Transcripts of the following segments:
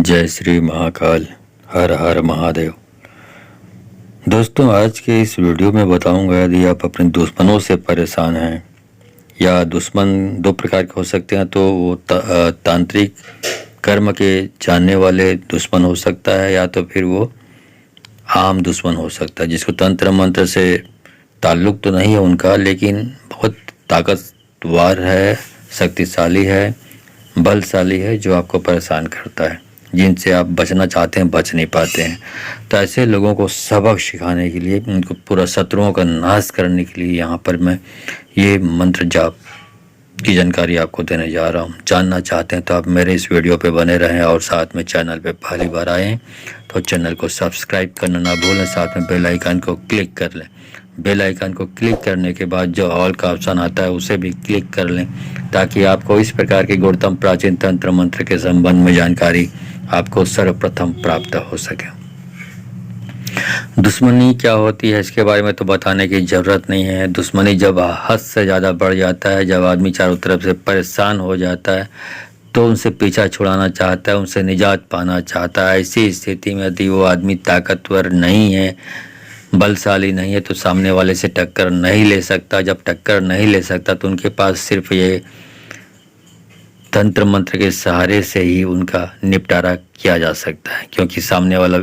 जय श्री महाकाल। हर हर महादेव। दोस्तों, आज के इस वीडियो में बताऊंगा, यदि आप अपने दुश्मनों से परेशान हैं, या दुश्मन दो प्रकार के हो सकते हैं, तो वो तांत्रिक कर्म के जानने वाले दुश्मन हो सकता है, या तो फिर वो आम दुश्मन हो सकता है, जिसको तंत्र मंत्र से ताल्लुक तो नहीं है उनका, लेकिन बहुत ताकतवर है, शक्तिशाली है, बलशाली है, जो आपको परेशान करता है, जिनसे आप बचना चाहते हैं, बच नहीं पाते हैं। तो ऐसे लोगों को सबक सिखाने के लिए, उनको पूरा शत्रुओं का नाश करने के लिए यहाँ पर मैं ये मंत्र जाप की जानकारी आपको देने जा रहा हूँ। जानना चाहते हैं तो आप मेरे इस वीडियो पे बने रहें, और साथ में चैनल पे पहली बार आए हैं तो चैनल को सब्सक्राइब करना ना भूलें, साथ में बेल आइकन को क्लिक कर लें। बेल आइकन को क्लिक करने के बाद जो ऑल का ऑप्शन आता है उसे भी क्लिक कर लें, ताकि आपको इस प्रकार के गुणतम प्राचीन तंत्र मंत्र के संबंध में जानकारी आपको सर्वप्रथम प्राप्त हो सके। दुश्मनी क्या होती है इसके बारे में तो बताने की ज़रूरत नहीं है। दुश्मनी जब हद से ज़्यादा बढ़ जाता है, जब आदमी चारों तरफ से परेशान हो जाता है, तो उनसे पीछा छुड़ाना चाहता है, उनसे निजात पाना चाहता है। ऐसी स्थिति में यदि वो आदमी ताकतवर नहीं है, बलशाली नहीं है, तो सामने वाले से टक्कर नहीं ले सकता। जब टक्कर नहीं ले सकता तो उनके पास सिर्फ ये तंत्र मंत्र के सहारे से ही उनका निपटारा किया जा सकता है, क्योंकि सामने वाला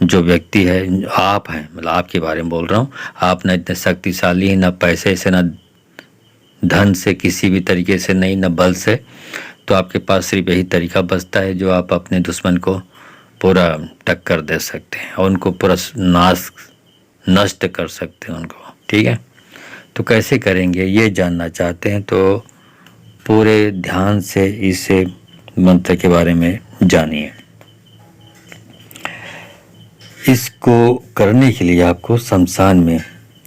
जो व्यक्ति है, आप हैं, मतलब आपके बारे में बोल रहा हूँ, आप न इतने शक्तिशाली हैं, न पैसे से, न धन से, किसी भी तरीके से नहीं, न बल से। तो आपके पास सिर्फ यही तरीका बचता है, जो आप अपने दुश्मन को पूरा टक्कर दे सकते हैं और उनको पूरा नष्ट कर सकते हैं उनको। ठीक है, तो कैसे करेंगे ये जानना चाहते हैं तो पूरे ध्यान से इस मंत्र के बारे में जानिए। इसको करने के लिए आपको शमशान में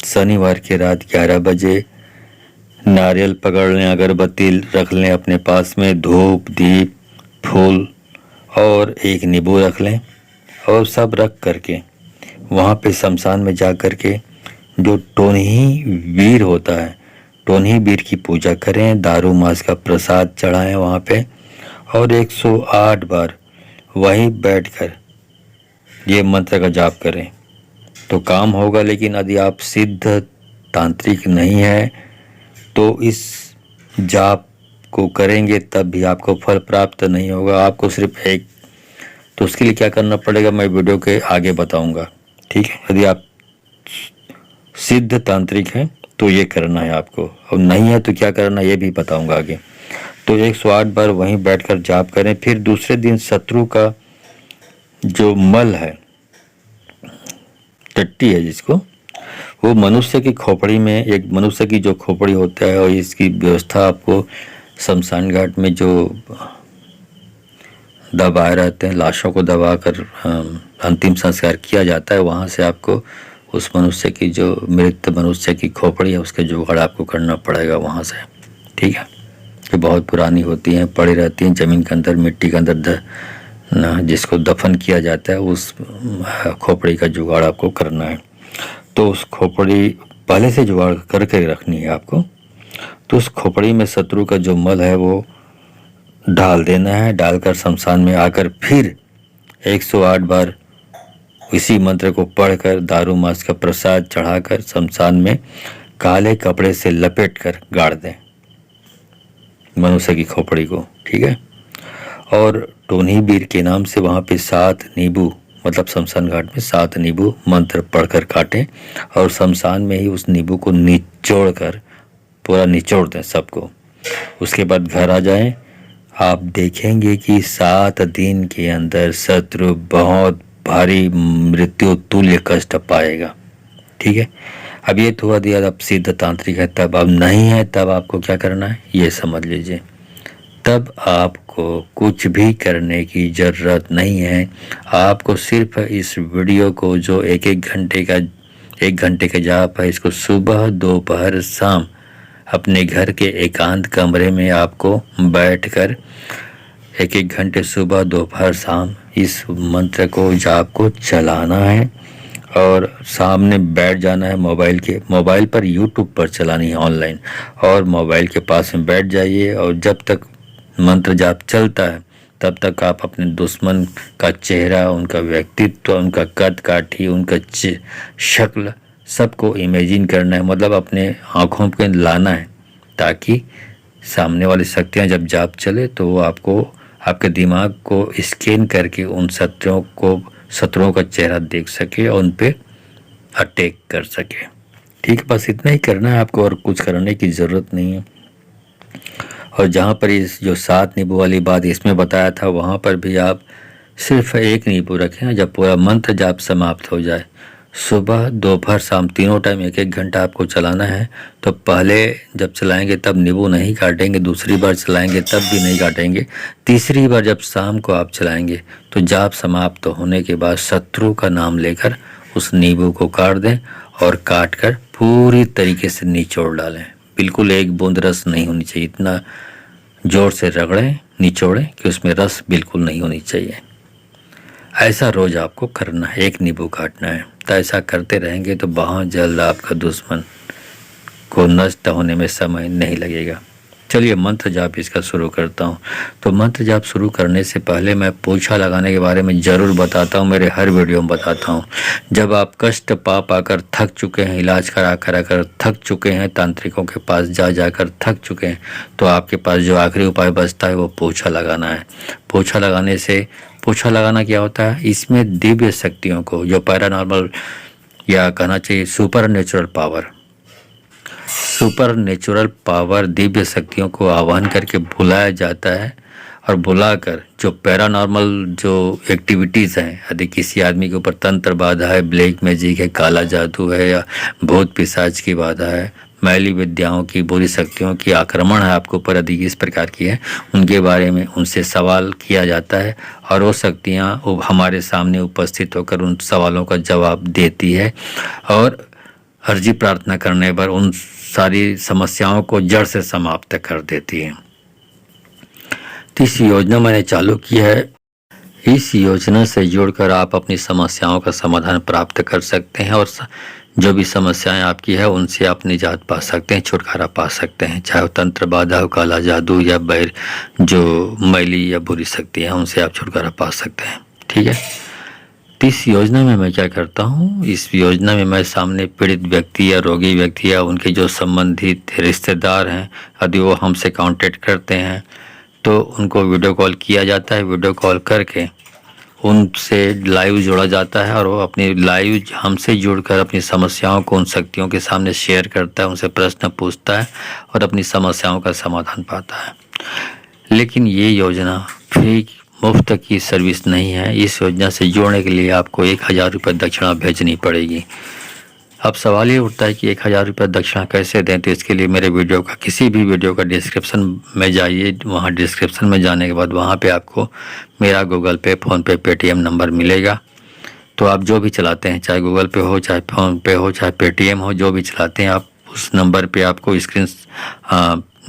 शनिवार की रात 11 बजे नारियल पकड़ लें, अगरबत्ती रख लें अपने पास में, धूप, दीप, फूल और एक नींबू रख लें, और सब रख करके वहाँ पे शमशान में जा कर के जो टोनही वीर होता है, टोनही वीर की पूजा करें, दारू मांस का प्रसाद चढ़ाएं वहाँ पे, और 108 बार वहीं बैठकर ये मंत्र का जाप करें तो काम होगा। लेकिन यदि आप सिद्ध तांत्रिक नहीं है तो इस जाप को करेंगे तब भी आपको फल प्राप्त नहीं होगा, आपको सिर्फ एक। तो उसके लिए क्या करना पड़ेगा मैं वीडियो के आगे बताऊंगा। ठीक है, यदि आप सिद्ध तांत्रिक हैं तो ये करना है आपको, और नहीं है तो क्या करना ये भी बताऊंगा आगे। तो 108 बार वहीं बैठकर जाप करें। फिर दूसरे दिन शत्रु का जो मल है, टट्टी है जिसको, वो मनुष्य की खोपड़ी में, एक मनुष्य की जो खोपड़ी होता है, और इसकी व्यवस्था आपको शमशान घाट में जो दबाए रहते हैं, लाशों को दबाकर अंतिम संस्कार किया जाता है, वहाँ से आपको उस मनुष्य की, जो मृत मनुष्य की खोपड़ी है, उसके जुगाड़ आपको करना पड़ेगा वहाँ से। ठीक है, ये बहुत पुरानी होती हैं, पड़ी रहती हैं ज़मीन के अंदर, मिट्टी के अंदर जिसको दफन किया जाता है, उस खोपड़ी का जुगाड़ आपको करना है। तो उस खोपड़ी पहले से जुगाड़ करके रखनी है आपको। तो उस खोपड़ी में शत्रु का जो मल है वो डाल देना है, डालकर शमशान में आकर फिर 108 बार इसी मंत्र को पढ़कर, दारू मांस का प्रसाद चढ़ाकर शमशान में काले कपड़े से लपेट कर गाड़ दें मनुष्य की खोपड़ी को। ठीक है, और टोनी वीर के नाम से वहाँ पे 7 नींबू, मतलब शमशान घाट में 7 नींबू मंत्र पढ़कर काटें, और शमशान में ही उस नींबू को निचोड़ कर पूरा निचोड़ दें सबको। उसके बाद घर आ जाएं, आप देखेंगे कि 7 दिन के अंदर शत्रु बहुत भारी मृत्यु तुल्य कष्ट पाएगा। ठीक है, अब ये तो हुआ दिया आप सिद्ध तांत्रिक है, तब अब नहीं है, तब आपको क्या करना है ये समझ लीजिए। तब आपको कुछ भी करने की ज़रूरत नहीं है, आपको सिर्फ इस वीडियो को, जो एक घंटे का जाप है, इसको सुबह, दोपहर, शाम अपने घर के एकांत कमरे में आपको बैठकर 1 घंटे सुबह, दोपहर, शाम इस मंत्र को, जाप को चलाना है, और सामने बैठ जाना है मोबाइल पर यूट्यूब पर चलानी है ऑनलाइन, और मोबाइल के पास में बैठ जाइए, और जब तक मंत्र जाप चलता है तब तक आप अपने दुश्मन का चेहरा, उनका व्यक्तित्व, उनका कद काठी, उनका शक्ल सबको इमेजिन करना है, मतलब अपने आँखों पे लाना है, ताकि सामने वाली शक्तियाँ जब जाप चले तो वो आपको, आपके दिमाग को स्कैन करके उन शत्रुओं का चेहरा देख सके और उन पे अटैक कर सके। ठीक है, बस इतना ही करना है आपको, और कुछ करने की ज़रूरत नहीं है। और जहाँ पर इस जो 7 नींबू वाली बात इसमें बताया था, वहाँ पर भी आप सिर्फ 1 नींबू रखें। जब पूरा मंत्र जाप समाप्त हो जाए, सुबह दोपहर शाम तीनों टाइम 1-1 घंटा आपको चलाना है। तो पहले जब चलाएंगे तब नींबू नहीं काटेंगे, दूसरी बार चलाएंगे तब भी नहीं काटेंगे, तीसरी बार जब शाम को आप चलाएंगे तो जाप समाप्त होने के बाद शत्रु का नाम लेकर उस नींबू को काट दें और काट कर पूरी तरीके से निचोड़ डालें। बिल्कुल एक बूंद रस नहीं होनी चाहिए, इतना जोर से रगड़ें, निचोड़ें कि उसमें रस बिल्कुल नहीं होनी चाहिए। ऐसा रोज़ आपको करना है, 1 नींबू काटना है। तो ऐसा करते रहेंगे तो बहुत जल्द आपका दुश्मन को नष्ट होने में समय नहीं लगेगा। चलिए मंत्र जाप इसका शुरू करता हूँ। तो मंत्र जाप शुरू करने से पहले मैं पोछा लगाने के बारे में ज़रूर बताता हूँ, मेरे हर वीडियो में बताता हूँ। जब आप कष्ट पा पाकर थक चुके हैं, इलाज करा कर थक चुके हैं, तांत्रिकों के पास जा जाकर थक चुके हैं, तो आपके पास जो आखिरी उपाय बचता है वो पोछा लगाना है। पोछा लगाने से, पोछा लगाना क्या होता है, इसमें दिव्य शक्तियों को, जो पैरानॉर्मल या कहना चाहिए सुपर नेचुरल पावर, दिव्य शक्तियों को आह्वान करके बुलाया जाता है। और बुलाकर जो पैरानॉर्मल जो एक्टिविटीज़ हैं, यदि किसी आदमी के ऊपर तंत्र बाधा है, ब्लैक मैजिक है, काला जादू है, या भूत पिशाच की बाधा है, मैली विद्याओं की, बुरी शक्तियों की आक्रमण है आपके ऊपर, यदि इस प्रकार की है, उनके बारे में उनसे सवाल किया जाता है और वो शक्तियाँ हमारे सामने उपस्थित होकर उन सवालों का जवाब देती है और अर्जी प्रार्थना करने पर उन सारी समस्याओं को जड़ से समाप्त कर देती है। तो इस योजना मैंने चालू की है। इस योजना से जुड़कर आप अपनी समस्याओं का समाधान प्राप्त कर सकते हैं और जो भी समस्याएं आपकी है उनसे आप निजात पा सकते हैं, छुटकारा पा सकते हैं। चाहे वो तंत्र बाधा हो, काला जादू या बैर जो मैली या बुरी शक्ति है, उनसे आप छुटकारा पा सकते हैं। ठीक है, तो इस योजना में मैं क्या करता हूँ, इस योजना में मैं सामने पीड़ित व्यक्ति या रोगी व्यक्ति या उनके जो संबंधित रिश्तेदार हैं, यदि वो हमसे कांटेक्ट करते हैं तो उनको वीडियो कॉल किया जाता है। वीडियो कॉल करके उनसे लाइव जोड़ा जाता है और वो अपनी लाइव हमसे जुड़कर अपनी समस्याओं को उन शक्तियों के सामने शेयर करता है, उनसे प्रश्न पूछता है और अपनी समस्याओं का समाधान पाता है। लेकिन ये योजना फ्री मुफ्त की सर्विस नहीं है। इस योजना से जोड़ने के लिए आपको 1000 रुपये दक्षिणा भेजनी पड़ेगी। अब सवाल ये उठता है कि 1000 रुपये दक्षिणा कैसे दें, तो इसके लिए मेरे वीडियो का, किसी भी वीडियो का डिस्क्रिप्शन में जाइए। वहाँ डिस्क्रिप्शन में जाने के बाद वहाँ पे आपको मेरा गूगल पे, फ़ोनपे, पेटीएम नंबर मिलेगा। तो आप जो भी चलाते हैं, चाहे गूगल पे हो, चाहे फ़ोनपे हो, चाहे पेटीएम हो, जो भी चलाते हैं आप, उस नंबर पर आपको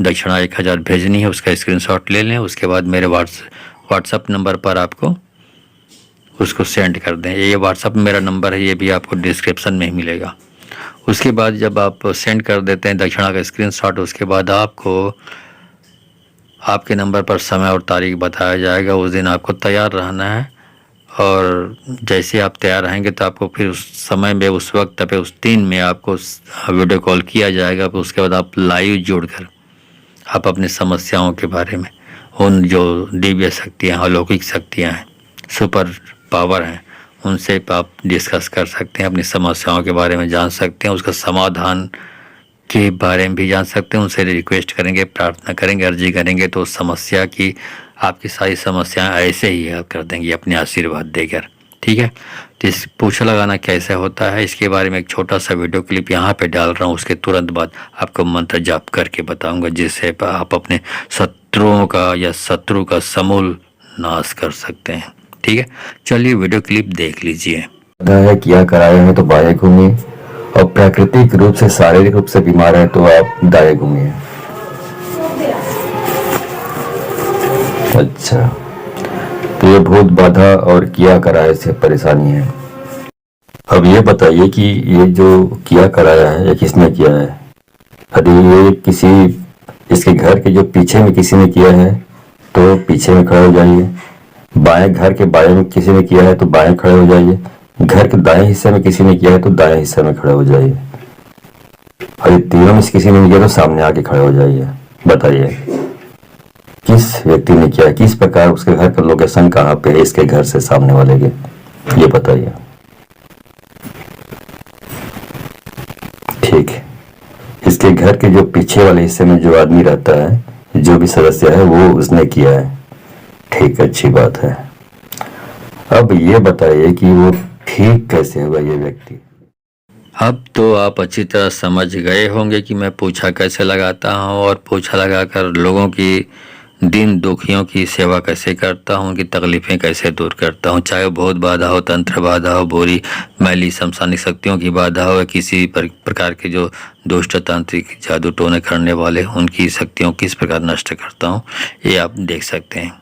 दक्षिणा 1000 भेजनी है। उसका स्क्रीनशॉट ले लें, उसके बाद मेरे व्हाट्सअप नंबर पर आपको उसको सेंड कर दें। ये व्हाट्सअप मेरा नंबर है, ये भी आपको डिस्क्रिप्शन में ही मिलेगा। उसके बाद जब आप सेंड कर देते हैं दक्षिणा का स्क्रीनशॉट, उसके बाद आपको आपके नंबर पर समय और तारीख बताया जाएगा। उस दिन आपको तैयार रहना है और जैसे आप तैयार रहेंगे तो आपको फिर उस समय में, उस वक्त पे, उस दिन में आपको वीडियो कॉल किया जाएगा। उसके बाद आप लाइव जोड़कर आप अपनी समस्याओं के बारे में, उन जो दिव्य शक्तियाँ, अलौकिक शक्तियाँ हैं, सुपर पावर हैं, उनसे आप डिस्कस कर सकते हैं, अपनी समस्याओं के बारे में जान सकते हैं, उसका समाधान के बारे में भी जान सकते हैं। उनसे रिक्वेस्ट करेंगे, प्रार्थना करेंगे, अर्जी करेंगे तो उस समस्या की, आपकी सारी समस्याएं ऐसे ही हल कर देंगे अपने आशीर्वाद देकर। ठीक है, तो इस पोछा लगाना कैसे होता है, इसके बारे में एक छोटा सा वीडियो क्लिप यहाँ पे डाल रहा हूँ। उसके तुरंत बाद आपको मंत्र जाप करके बताऊँगा, जिससे आप अपने शत्रुओं का या शत्रु का समूल नाश कर सकते हैं। ठीक है, चलिए वीडियो क्लिप देख लीजिए। है किया कराए हैं तो बाएं घूमिए, और प्राकृतिक रूप से, शारीरिक रूप से बीमार है तो आप दाएं घूमिए। अच्छा, तो ये भूत बाधा और किया कराए से परेशानी है। अब ये बताइए कि ये जो किया कराया है ये किसने किया है? यदि ये किसी, इसके घर के जो पीछे में किसी ने किया है तो पीछे में खड़े हो जाइए। बाएं घर के बाएं में किसी ने किया है तो बाएं खड़े हो जाइए। घर के दाएं हिस्से में किसी ने किया है तो दाएं हिस्से में खड़े हो जाइए। और ये तीनों में से किसी ने नहीं किया तो सामने आके खड़े हो जाइए। बताइए किस व्यक्ति ने किया है, किस प्रकार, उसके घर का लोकेशन कहाँ पे है, इसके घर से सामने वाले के, ये बताइए। ठीक है, इसके घर के जो पीछे वाले हिस्से में जो आदमी रहता है, जो भी सदस्य है, वो उसने किया है। ठीक, अच्छी बात है। अब ये बताइए कि वो ठीक कैसे होगा ये व्यक्ति। अब तो आप अच्छी तरह समझ गए होंगे कि मैं पोछा कैसे लगाता हूँ और पोछा लगाकर लोगों की दिन दुखियों की सेवा कैसे करता हूँ, उनकी तकलीफ़ें कैसे दूर करता हूँ। चाहे वो बहुत बाधा हो, तंत्र बाधा हो, बुरी मैली शमशानिक शक्तियों की बाधा हो, या किसी प्रकार के जो दुष्ट तांत्रिक जादू टोने करने वाले, उनकी शक्तियों किस प्रकार नष्ट करता हूँ, ये आप देख सकते हैं।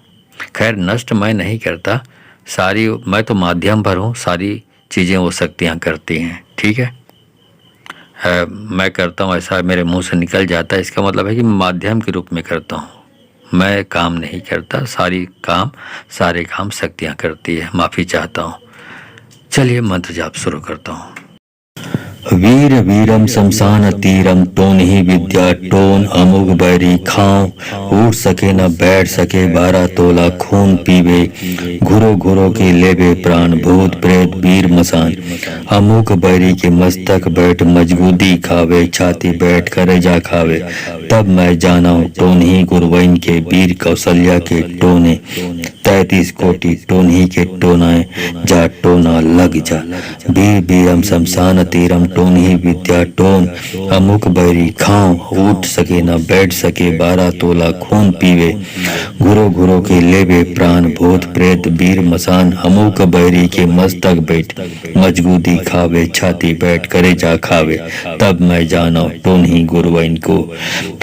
खैर, नष्ट मैं नहीं करता, सारी मैं तो माध्यम पर हूँ, सारी चीज़ें वो शक्तियाँ करती हैं। ठीक है, मैं करता हूँ, ऐसा मेरे मुंह से निकल जाता है, इसका मतलब है कि माध्यम के रूप में करता हूँ, मैं काम नहीं करता। सारे काम शक्तियाँ करती है। माफ़ी चाहता हूँ। चलिए मंत्र जाप शुरू करता हूँ। वीर वीरम शमशान तीरम टोन ही विद्या टोन अमुक बैरी खाओ, उठ सके न बैठ सके 12 तोला खून पीवे, घुरो घुरो के लेवे प्राण भूत प्रेत वीर मसान, अमुक बैरी के मस्तक बैठ मजगूदी खावे, छाती बैठ करे जा खावे, तब मैं जाना टोन ही गुरवैन के वीर कौशल्या के टोने, 33 कोटि टोन ही के टोनाए जा टोना लग जा, वीर वीरम शमशान तीरम टोन ही विद्या टोन अमुक बैरी खाओ, उठ सके न बैठ सके 12 तोला खून पीवे, घुरो घुरो के लेवे प्राण भूत प्रेत वीर मसान, अमुक बैरी के मस्तक बैठ मजगूदी खावे, छाती बैठ करे जा खावे, तब मैं जाना टोन ही गुरवैन को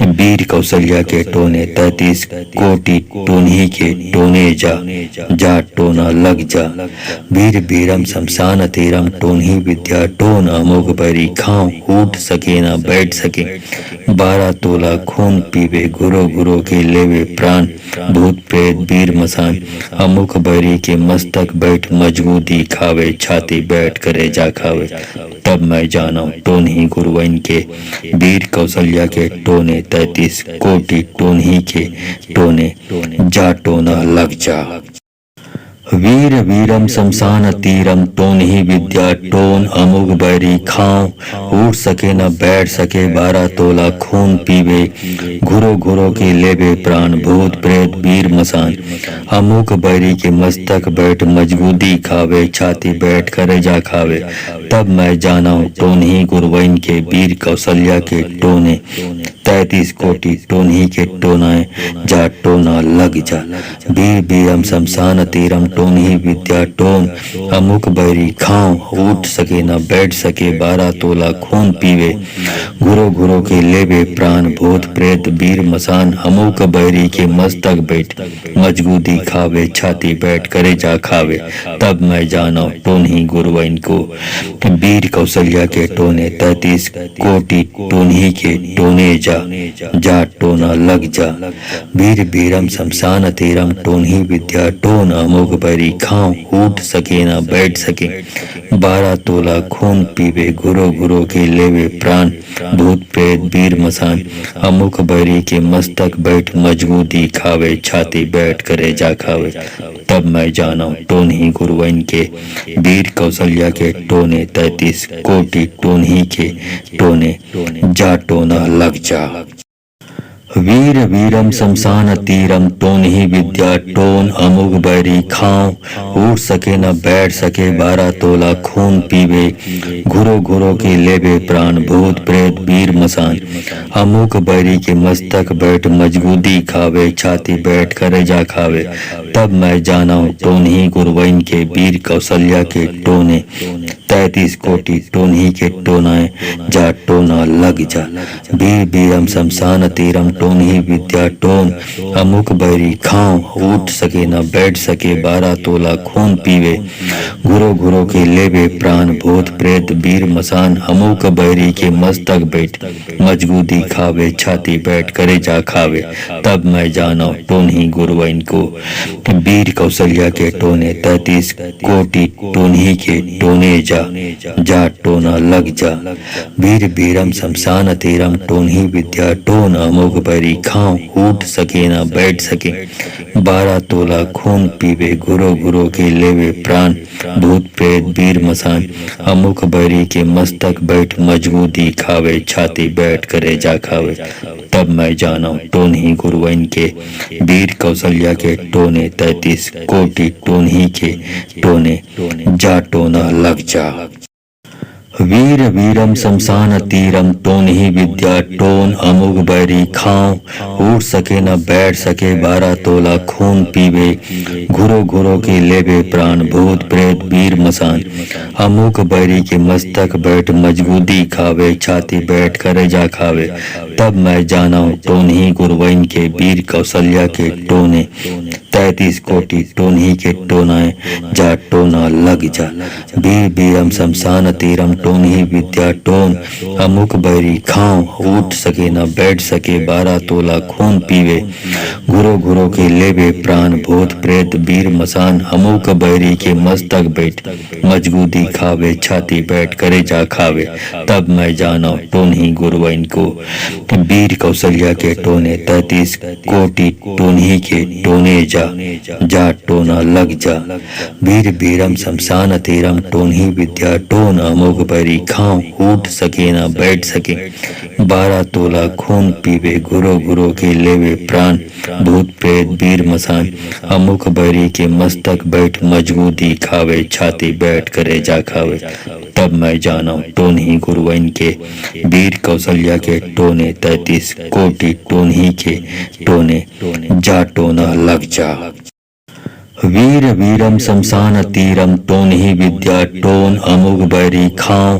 वीर कौशल्या के टोने, 33 कोटि टोन ही के टोने जा टोना लग जा, वीर वीरम शमशान तीरम टोन ही विद्या टोन अमुक बैरी खाओ, उठ सके ना बैठ सके 12 तोला खून पीवे, घुरो घुरो के लेवे प्राण भूत प्रेत वीर मसान, अमुक बैरी के मस्तक बैठ मजगूदी खावे, छाती बैठ करे जा खावे, तब मैं जाना टोन ही गुरवैन के वीर कौशल्या के टोने, 33 कोटि टोन ही के टोने जा टोना लग जा, वीर वीरम शमशान तीरम टोन ही विद्या टोन अमुक बैरी खाओ, उठ सके न बैठ सके 12 तोला खून पीवे, घुरो घुरो के लेवे प्राण भूत प्रेत वीर मसान, अमुक बैरी के मस्तक बैठ मजगूदी खावे, छाती बैठ करे जा खावे, तब मैं जाना टोन ही गुरवैन के वीर कौशल्या के टोने, 33 कोटि टोन ही के टोनाए जा टोना लग जा, वीर वीरम शमशान तीरम टोन ही विद्या टोन अमुक बैरी खाओ, उठ सके न बैठ सके 12 तोला खून पीवे, घुरो घुरो के लेवे प्राण भूत प्रेत वीर मसान, अमुक बैरी के मस्तक बैठ मजगूदी खावे, छाती बैठ करे जा खावे, तब मैं जाना टोन ही गुरवैन को वीर कौशल्या के टोने, 33 कोटि टोन ही के टोने जा टोना लग जा, वीर वीरम शमशान तीरम टोन ही विद्या टोन अमुक बैरी खाओ, उठ सके ना बैठ सके 12 तोला खून पीवे, घुरो घुरो के लेवे प्राण भूत प्रेत वीर मसान, अमुक बैरी के मस्तक बैठ मजगूदी खावे, छाती बैठ करे जा खावे, तब मैं जाना टोन ही गुरवैन के वीर कौशल्या के टोने, 33 कोटि टोन ही के टोने जा टोना लग जा, वीर वीरम शमशान तीरम टोन ही विद्या टोन अमुक बैरी खाओ, उठ सके न बैठ सके 12 तोला खून पीवे, घुरो घुरो के लेवे प्राण भूत प्रेत वीर मसान, अमुक बैरी के मस्तक बैठ मजगूदी खावे, छाती बैठ करे जा खावे, तब मैं जाना टोन्ही गुरवैन के वीर कौशल्या के टोने 33 कोटि टोन्ही के टोनाए जा टोना लग जा। वीर वीरम शमशान तीरम टोन्ही विद्या टोन अमुक बैरी खाओ उठ सके न बैठ सके 12 तोला खून पीवे घुरो घुरो के लेवे प्राण भूत प्रेत वीर मसान अमुक बैरी के मस्तक बैठ मजबूती खावे छाती बैठ करे जा खावे। तब मैं जाना टोन्ही गुरवैन को वीर कौशल्या के टोने 33 कोटि टोन्ही के टोने जा टोना लग जा। वीर वीरम शमशान तीरम टोन्ही विद्या टोन अमोघ बैरी खाओ उठ सके न बैठ सके 12 तोला खून पीवे घुरो घुरो के लेवे प्राण भूत प्रेत वीर मसान अमुक बैरी के मस्तक बैठ मजबूती खावे छाती बैठ करे जा खावे। तब मैं जाना टोन्ही गुरवैन के वीर कौशल्या के टोने 33 कोटि टोन्ही के टोने जा टोना लग जा। वीर वीरम शमशान तीरम टोन्ही विद्या टोन अमुक बैरी खाओ उठ सके न बैठ सके 12 तोला खून पीवे घुरो घुरो के लेवे प्राण भूत प्रेत वीर मसान अमुक बैरी के मस्तक बैठ मजबूती खावे छाती बैठ करे जा खावे। तब मैं जाना टोन्ही गुरवैन के वीर कौशल्या के टोने 33 कोटि टोन्ही के टोनाए जा टोना लग जा। वीर वीरम शमशान तीरम टोन्ही विद्या टोन अमुक बैरी खाओ उठ सके न बैठ सके 12 तोला खून पीवे घुरो घुरो के लेवे प्राण भूत प्रेत वीर मसान अमुक बैरी के मस्तक बैठ मजबूती खावे छाती बैठ करे जा खावे। तब मैं जाना टोन्ही गुरवैन को वीर कौशल्या के टोने 33 कोटि टोन्ही के टोने जा टोना लग जा। वीर वीरम शमशान तीरम टोन्ही विद्या टोन अमोघ बैरी खाओ उठ सके न बैठ सके 12 तोला खून पीवे घुरो घुरो के लेवे प्राण भूत प्रेत वीर मसान अमुक बैरी के मस्तक बैठ मजबूती खावे छाती बैठ करे जा खावे। तब मैं जाना टोन्ही गुरवैन के वीर कौशल्या के टोने 33 कोटि टोन्ही के टोने जा टोना लग जा। वीर वीरम शमशान तीरम टोन्ही विद्या टोन अमुक बैरी खाओ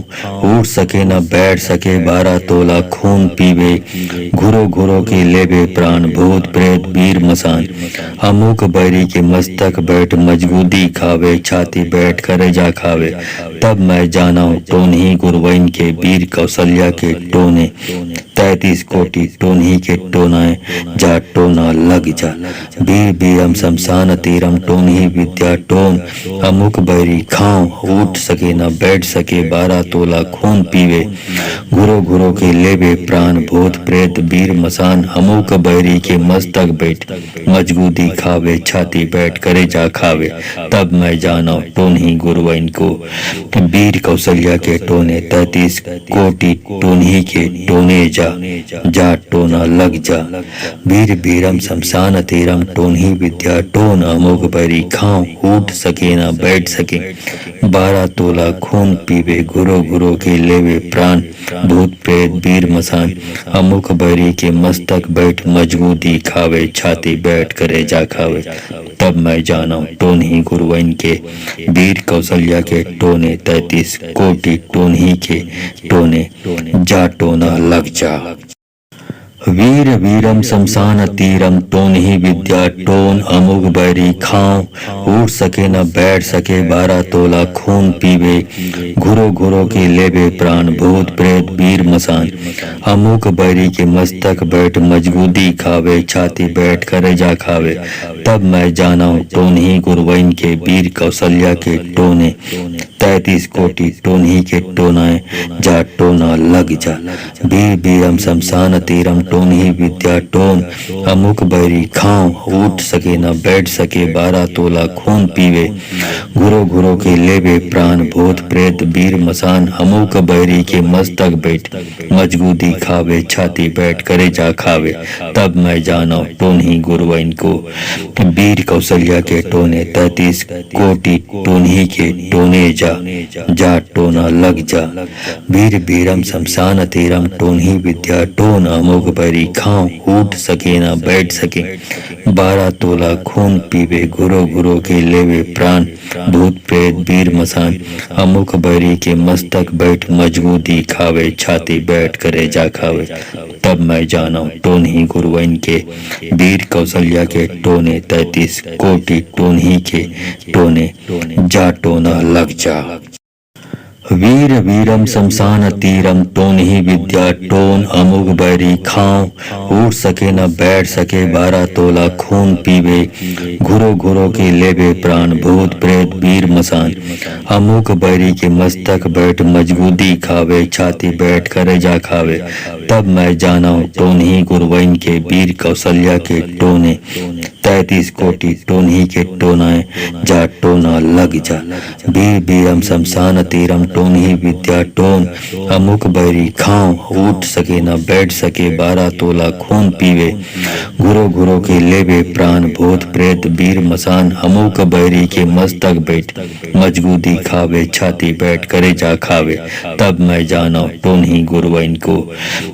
उठ सके न बैठ सके 12 तोला खून पीवे घुरो घुरो के लेवे प्राण भूत प्रेत वीर मसान अमुक बैरी के मस्तक बैठ मजबूती खावे छाती बैठ करे जा खावे। तब मैं जाना टोन्ही गुरवैन के वीर कौशल्या के टोने 33 कोटि टोन्ही के टोनाए जा टोना लग जा। वीर वीरम शमशान तीरम टोन्ही विद्या टोन अमुक बैरी खाओ उठ सके न बैठ सके 12 तोला खून पीवे घुरो घुरो के लेवे प्राण भूत प्रेत वीर मसान अमुक बैरी के मस्तक बैठ मजबूती खावे छाती बैठ करे जा खावे। तब मैं जाना टोन्ही गुरवैन को वीर कौशल्या के टोने 33 कोटि टोन्ही के टोने जा टोना लग जा। वीर वीरम शमशान तीरम टोन्ही विद्या टोन अमोघ बैरी खाओ उठ सके न बैठ सके 12 तोला खून पीवे घुरो घुरो के लेवे प्राण भूत प्रेत वीर मसान अमुक बैरी के मस्तक बैठ मजबूती खावे छाती बैठ करे जा खावे। तब मैं जाना टोन्ही गुरवैन के वीर कौशल्या के टोने 33 कोटि टोन्ही के टोने जा टोना लग जा। वीर वीरम शमशान तीरम टोन्ही विद्या टोन अमुक बैरी खाओ उठ सके न बैठ सके 12 तोला खून पीवे घुरो घुरो के लेवे प्राण भूत प्रेत वीर मसान अमुक बैरी के मस्तक बैठ मजबूती खावे छाती बैठ करे जा खावे। तब मैं जाना टोन्ही गुरवैन के वीर कौशल्या के टोने 33 कोटि टोन्ही के टोनाए जा टोना लग जा। वीर वीरम शमशान तीरम टोन्ही विद्या टोन अमुक बैरी खाओ उठ सके न बैठ सके 12 तोला खून पीवे घुरो घुरो के लेवे प्राण भूत प्रेत वीर मसान अमुक बैरी के मस्तक बैठ मजबूती खावे छाती बैठ करे जा खावे। तब मैं जाना टोन्ही गुरवैन को वीर कौशल्या के टोने 33 कोटि टोन्ही के टोने जा टोना लग जा। वीर बीरम शमशान तीरम टोन ही विद्या टोन अमोघ बैरी खाओ उठ सके ना बैठ सके 12 तोला खून पीवे गुरो गुरो के लेवे प्राण भूत प्रेत वीर मसान अमुख बैरी के मस्तक बैठ मजबूती खावे छाती बैठ करे जा खावे। तब मैं जाना टोन ही गुरुवन के वीर कौशल्या के टोने 33 कोटि टोन ही के टोने जा टोना लग जा। वीर वीरम शमशान तीरम टोन ही विद्या टोन अमुग बैरी खाओ उठ सके न बैठ सके 12 तोला खून पीवे घुरो घुरो के लेवे प्राण भूत प्रेत वीर मसान अमुक बैरी के मस्तक बैठ मजबूती खावे छाती बैठ करे जा खावे। तब मैं जाना टोन ही गुरुवन के वीर कौशल्या के टोने 33 कोटि टोन ही के टोनाए जा टोना लग जा। वीर बीरम शमशान तीरम टोन ही विद्या टोन अमुक बैरी खाओ उठ सके न बैठ सके 12 तोला खून पीवे घुरो घुरो के लेवे प्राण भूत प्रेत वीर मसान अमुक बैरी के मस्तक बैठ मजबूती खावे छाती बैठ करे जा खावे। तब मैं जाना टोन ही गुरुवन को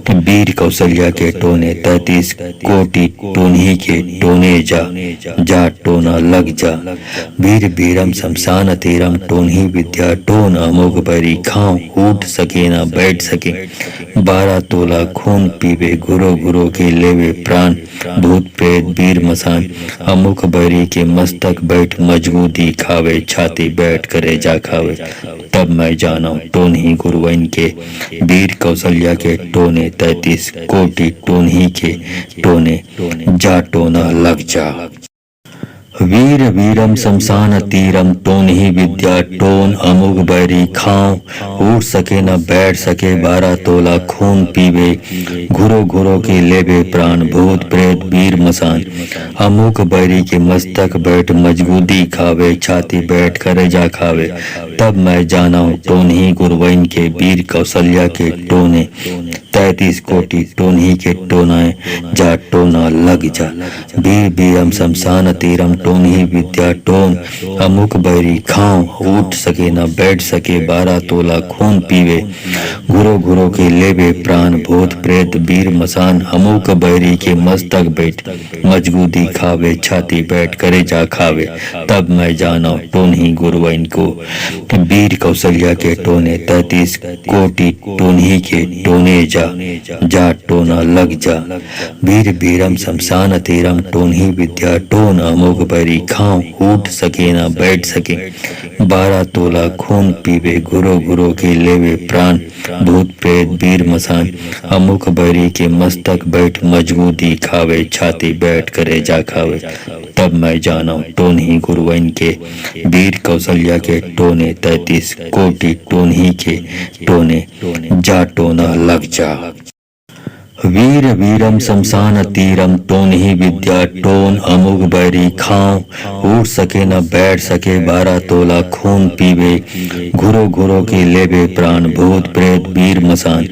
वीर कौशल्या के टोने 33 कोटि टोन ही के टोने जा टोना लग जा। वीर बीरम शमशान तीरम टोन ही विद्या टोन अमोघ बैरी खाओ उठ सके ना बैठ सके 12 तोला खून पीवे घुरो घुरो के लेवे प्राण भूत प्रेत वीर मसान अमुख बैरी के मस्तक बैठ मजबूती खावे छाती बैठ करे जा खावे। तब मैं जाना टोन ही गुरुवन के वीर कौशल्या के टोने 33 कोटि टोन ही के टोने जा टोना लग जा। वीर वीरम शमशान तीरम टोन ही विद्या टोन अमुग बैरी खाओ उठ सके न बैठ सके 12 तोला खून पीवे घुरो घुरो के लेवे प्राण भूत प्रेत वीर मसान अमुक बैरी के मस्तक बैठ मजबूती खावे छाती बैठ करे जा खावे। तब मैं जाना टोन ही गुरुवन के वीर कौशल्या के टोने 33 कोटि टोन ही के टोनाए जा टोना लग जा। वीर बीरम शमशान तीरम टोन ही विद्या टोन अमुक बैरी खाओ उठ सके न बैठ सके 12 तोला खून पीवे घुरो घुरो के लेवे प्राण भूत प्रेत वीर मसान अमुक बैरी के मस्तक बैठ मजबूती खावे छाती बैठ करे जा खावे। तब मैं जाना टोन ही गुरुवन को वीर कौशल्या के टोने 33 कोटि टोन ही के टोने जा टोना लग जा। वीर बीरम शमशान तीरम टोन ही विद्या टोन अमोघ बैरी खाओ उठ सके ना बैठ सके 12 तोला खून पीवे घुरो घुरो के लेवे प्राण भूत प्रेत वीर मसान अमुक बैरी के मस्तक बैठ मजबूती खावे छाती बैठ करे जा खावे। तब मैं जाना टोन ही गुरुवन के वीर कौशल्या के टोने 33 कोटि टोन ही के टोने जा टोना लग जा। वीर वीरम शमशान तीरम टोन ही विद्या टोन अमुग बैरी खाओ उठ सके न बैठ सके 12 तोला खून पीवे घुरो घुरो के लेवे प्राण भूत प्रेत वीर मसान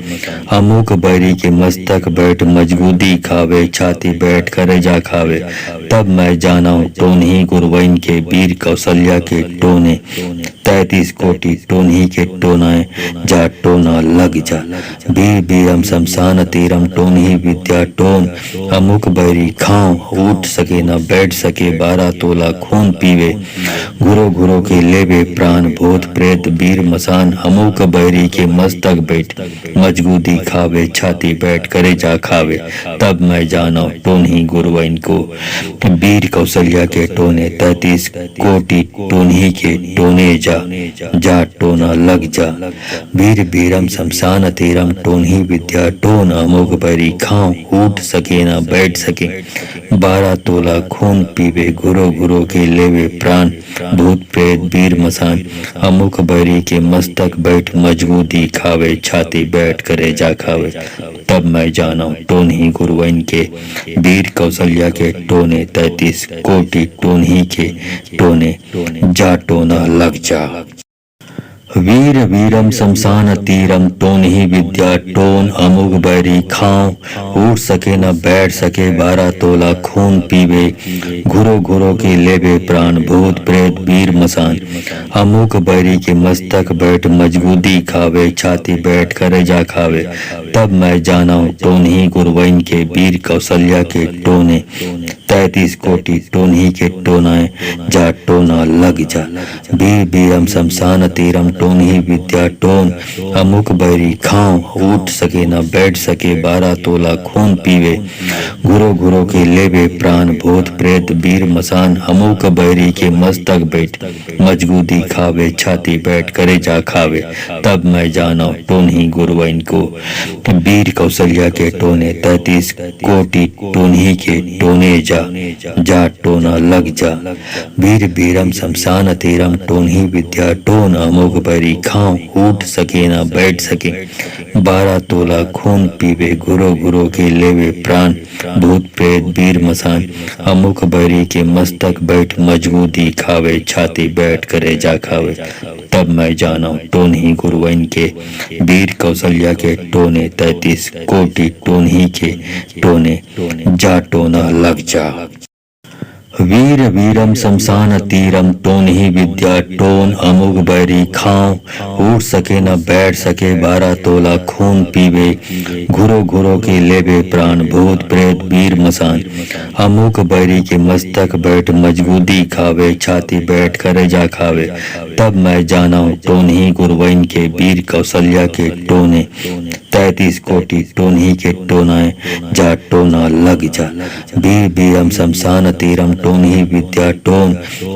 अमुक बैरी के मस्तक बैठ मजबूती खावे छाती बैठ करे जा खावे। तब मैं जाना टोन ही गुरुवन के वीर कौशल्या के टोने 33 कोटि टोन ही के टोनाए जा टोना लग जा। वीर बीरम शमशान तीरम टोन ही विद्या टोन अमुक बैरी खाओ उठ सके न बैठ सके 12 तोला खून पीवे घुरो घुरो के लेवे प्राण भूत प्रेत वीर मसान अमुक बैरी के मस्तक बैठ मजबूती खावे छाती बैठ करे जा खावे। तब मैं जाना टोन ही गुरुवन को वीर कौशल्या के टोने 33 कोटि टोन ही के टोने जा टोना लग जा। वीर बीरम शमशान तीरम टोन ही विद्या टोन अमोघ बैरी खाओ उठ सके ना बैठ सके 12 तोला खून पीवे घुरो घुरो के लेवे प्राण भूत प्रेत वीर मसान अमुक बैरी के मस्तक बैठ मजबूती खावे छाती बैठ करे जा खावे। तब मैं जाना टोन ही गुरुवन के वीर कौशल्या के टोने 33 कोटि टोन ही के टोने जा टोना लग जा। वीर वीरम शमशान तीरम टोन ही विद्या टोन अमुक बैरी खाओ उठ सके न बैठ सके 12 तोला खून पीवे घुरो घुरो के लेवे प्राण भूत प्रेत वीर मसान अमुक बैरी के मस्तक बैठ मजबूती खावे छाती बैठ करे जा खावे तब मैं जाना टोन ही गुरवैन के वीर कौशल्या के टोने 33 कोटि टोन ही के टोनाए जा टोना लग जा वीर वीरम शमशान तीरम टोन ही विद्या टोन अमुक बैरी खाओ उठ सके न बैठ सके 12 तोला खून पीवे घुरो घुरो के लेवे प्राण भूत प्रेत वीर मसान अमुक बैरी के मस्तक बैठ मजगूदी खावे छाती बैठ करे जा खावे तब मैं जाना टोन ही गुरवैन को वीर कौशल्या के टोने 33 कोटि टोन ही के टोने जा टोना लग जा वीर वीरम शमशान तीरम टोन ही विद्या टोन अमुक बैरी खाओ उठ सके न बैठ सके 12 तोला खून पीवे घुरो घुरो के लेवे प्राण भूत प्रेत वीर मसान अमुक बैरी के मस्तक बैठ मजबूती खावे छाती बैठ करे जा खावे तब मैं जाना टोन ही गुरवैन के वीर कौशल्या के टोने 33 कोटि टोन ही के टोने जा टोना लग जा वीर वीरम शमशान तीरम टोन ही विद्या टोन अमुक बैरी खाओ उठ सके न बैठ सके 12 तोला खून पीवे घुरो घुरो के लेवे प्राण भूत प्रेत वीर मसान अमुक बैरी के मस्तक बैठ मजबूती खावे छाती बैठ करे जा खावे तब मैं जाना टोन ही गुरवैन के वीर कौशल्या के टोने 33 कोटि टोन ही के टोनाए जा टोना लग जा वीर वीरम शमशान तीरम टोन ही विद्या टोन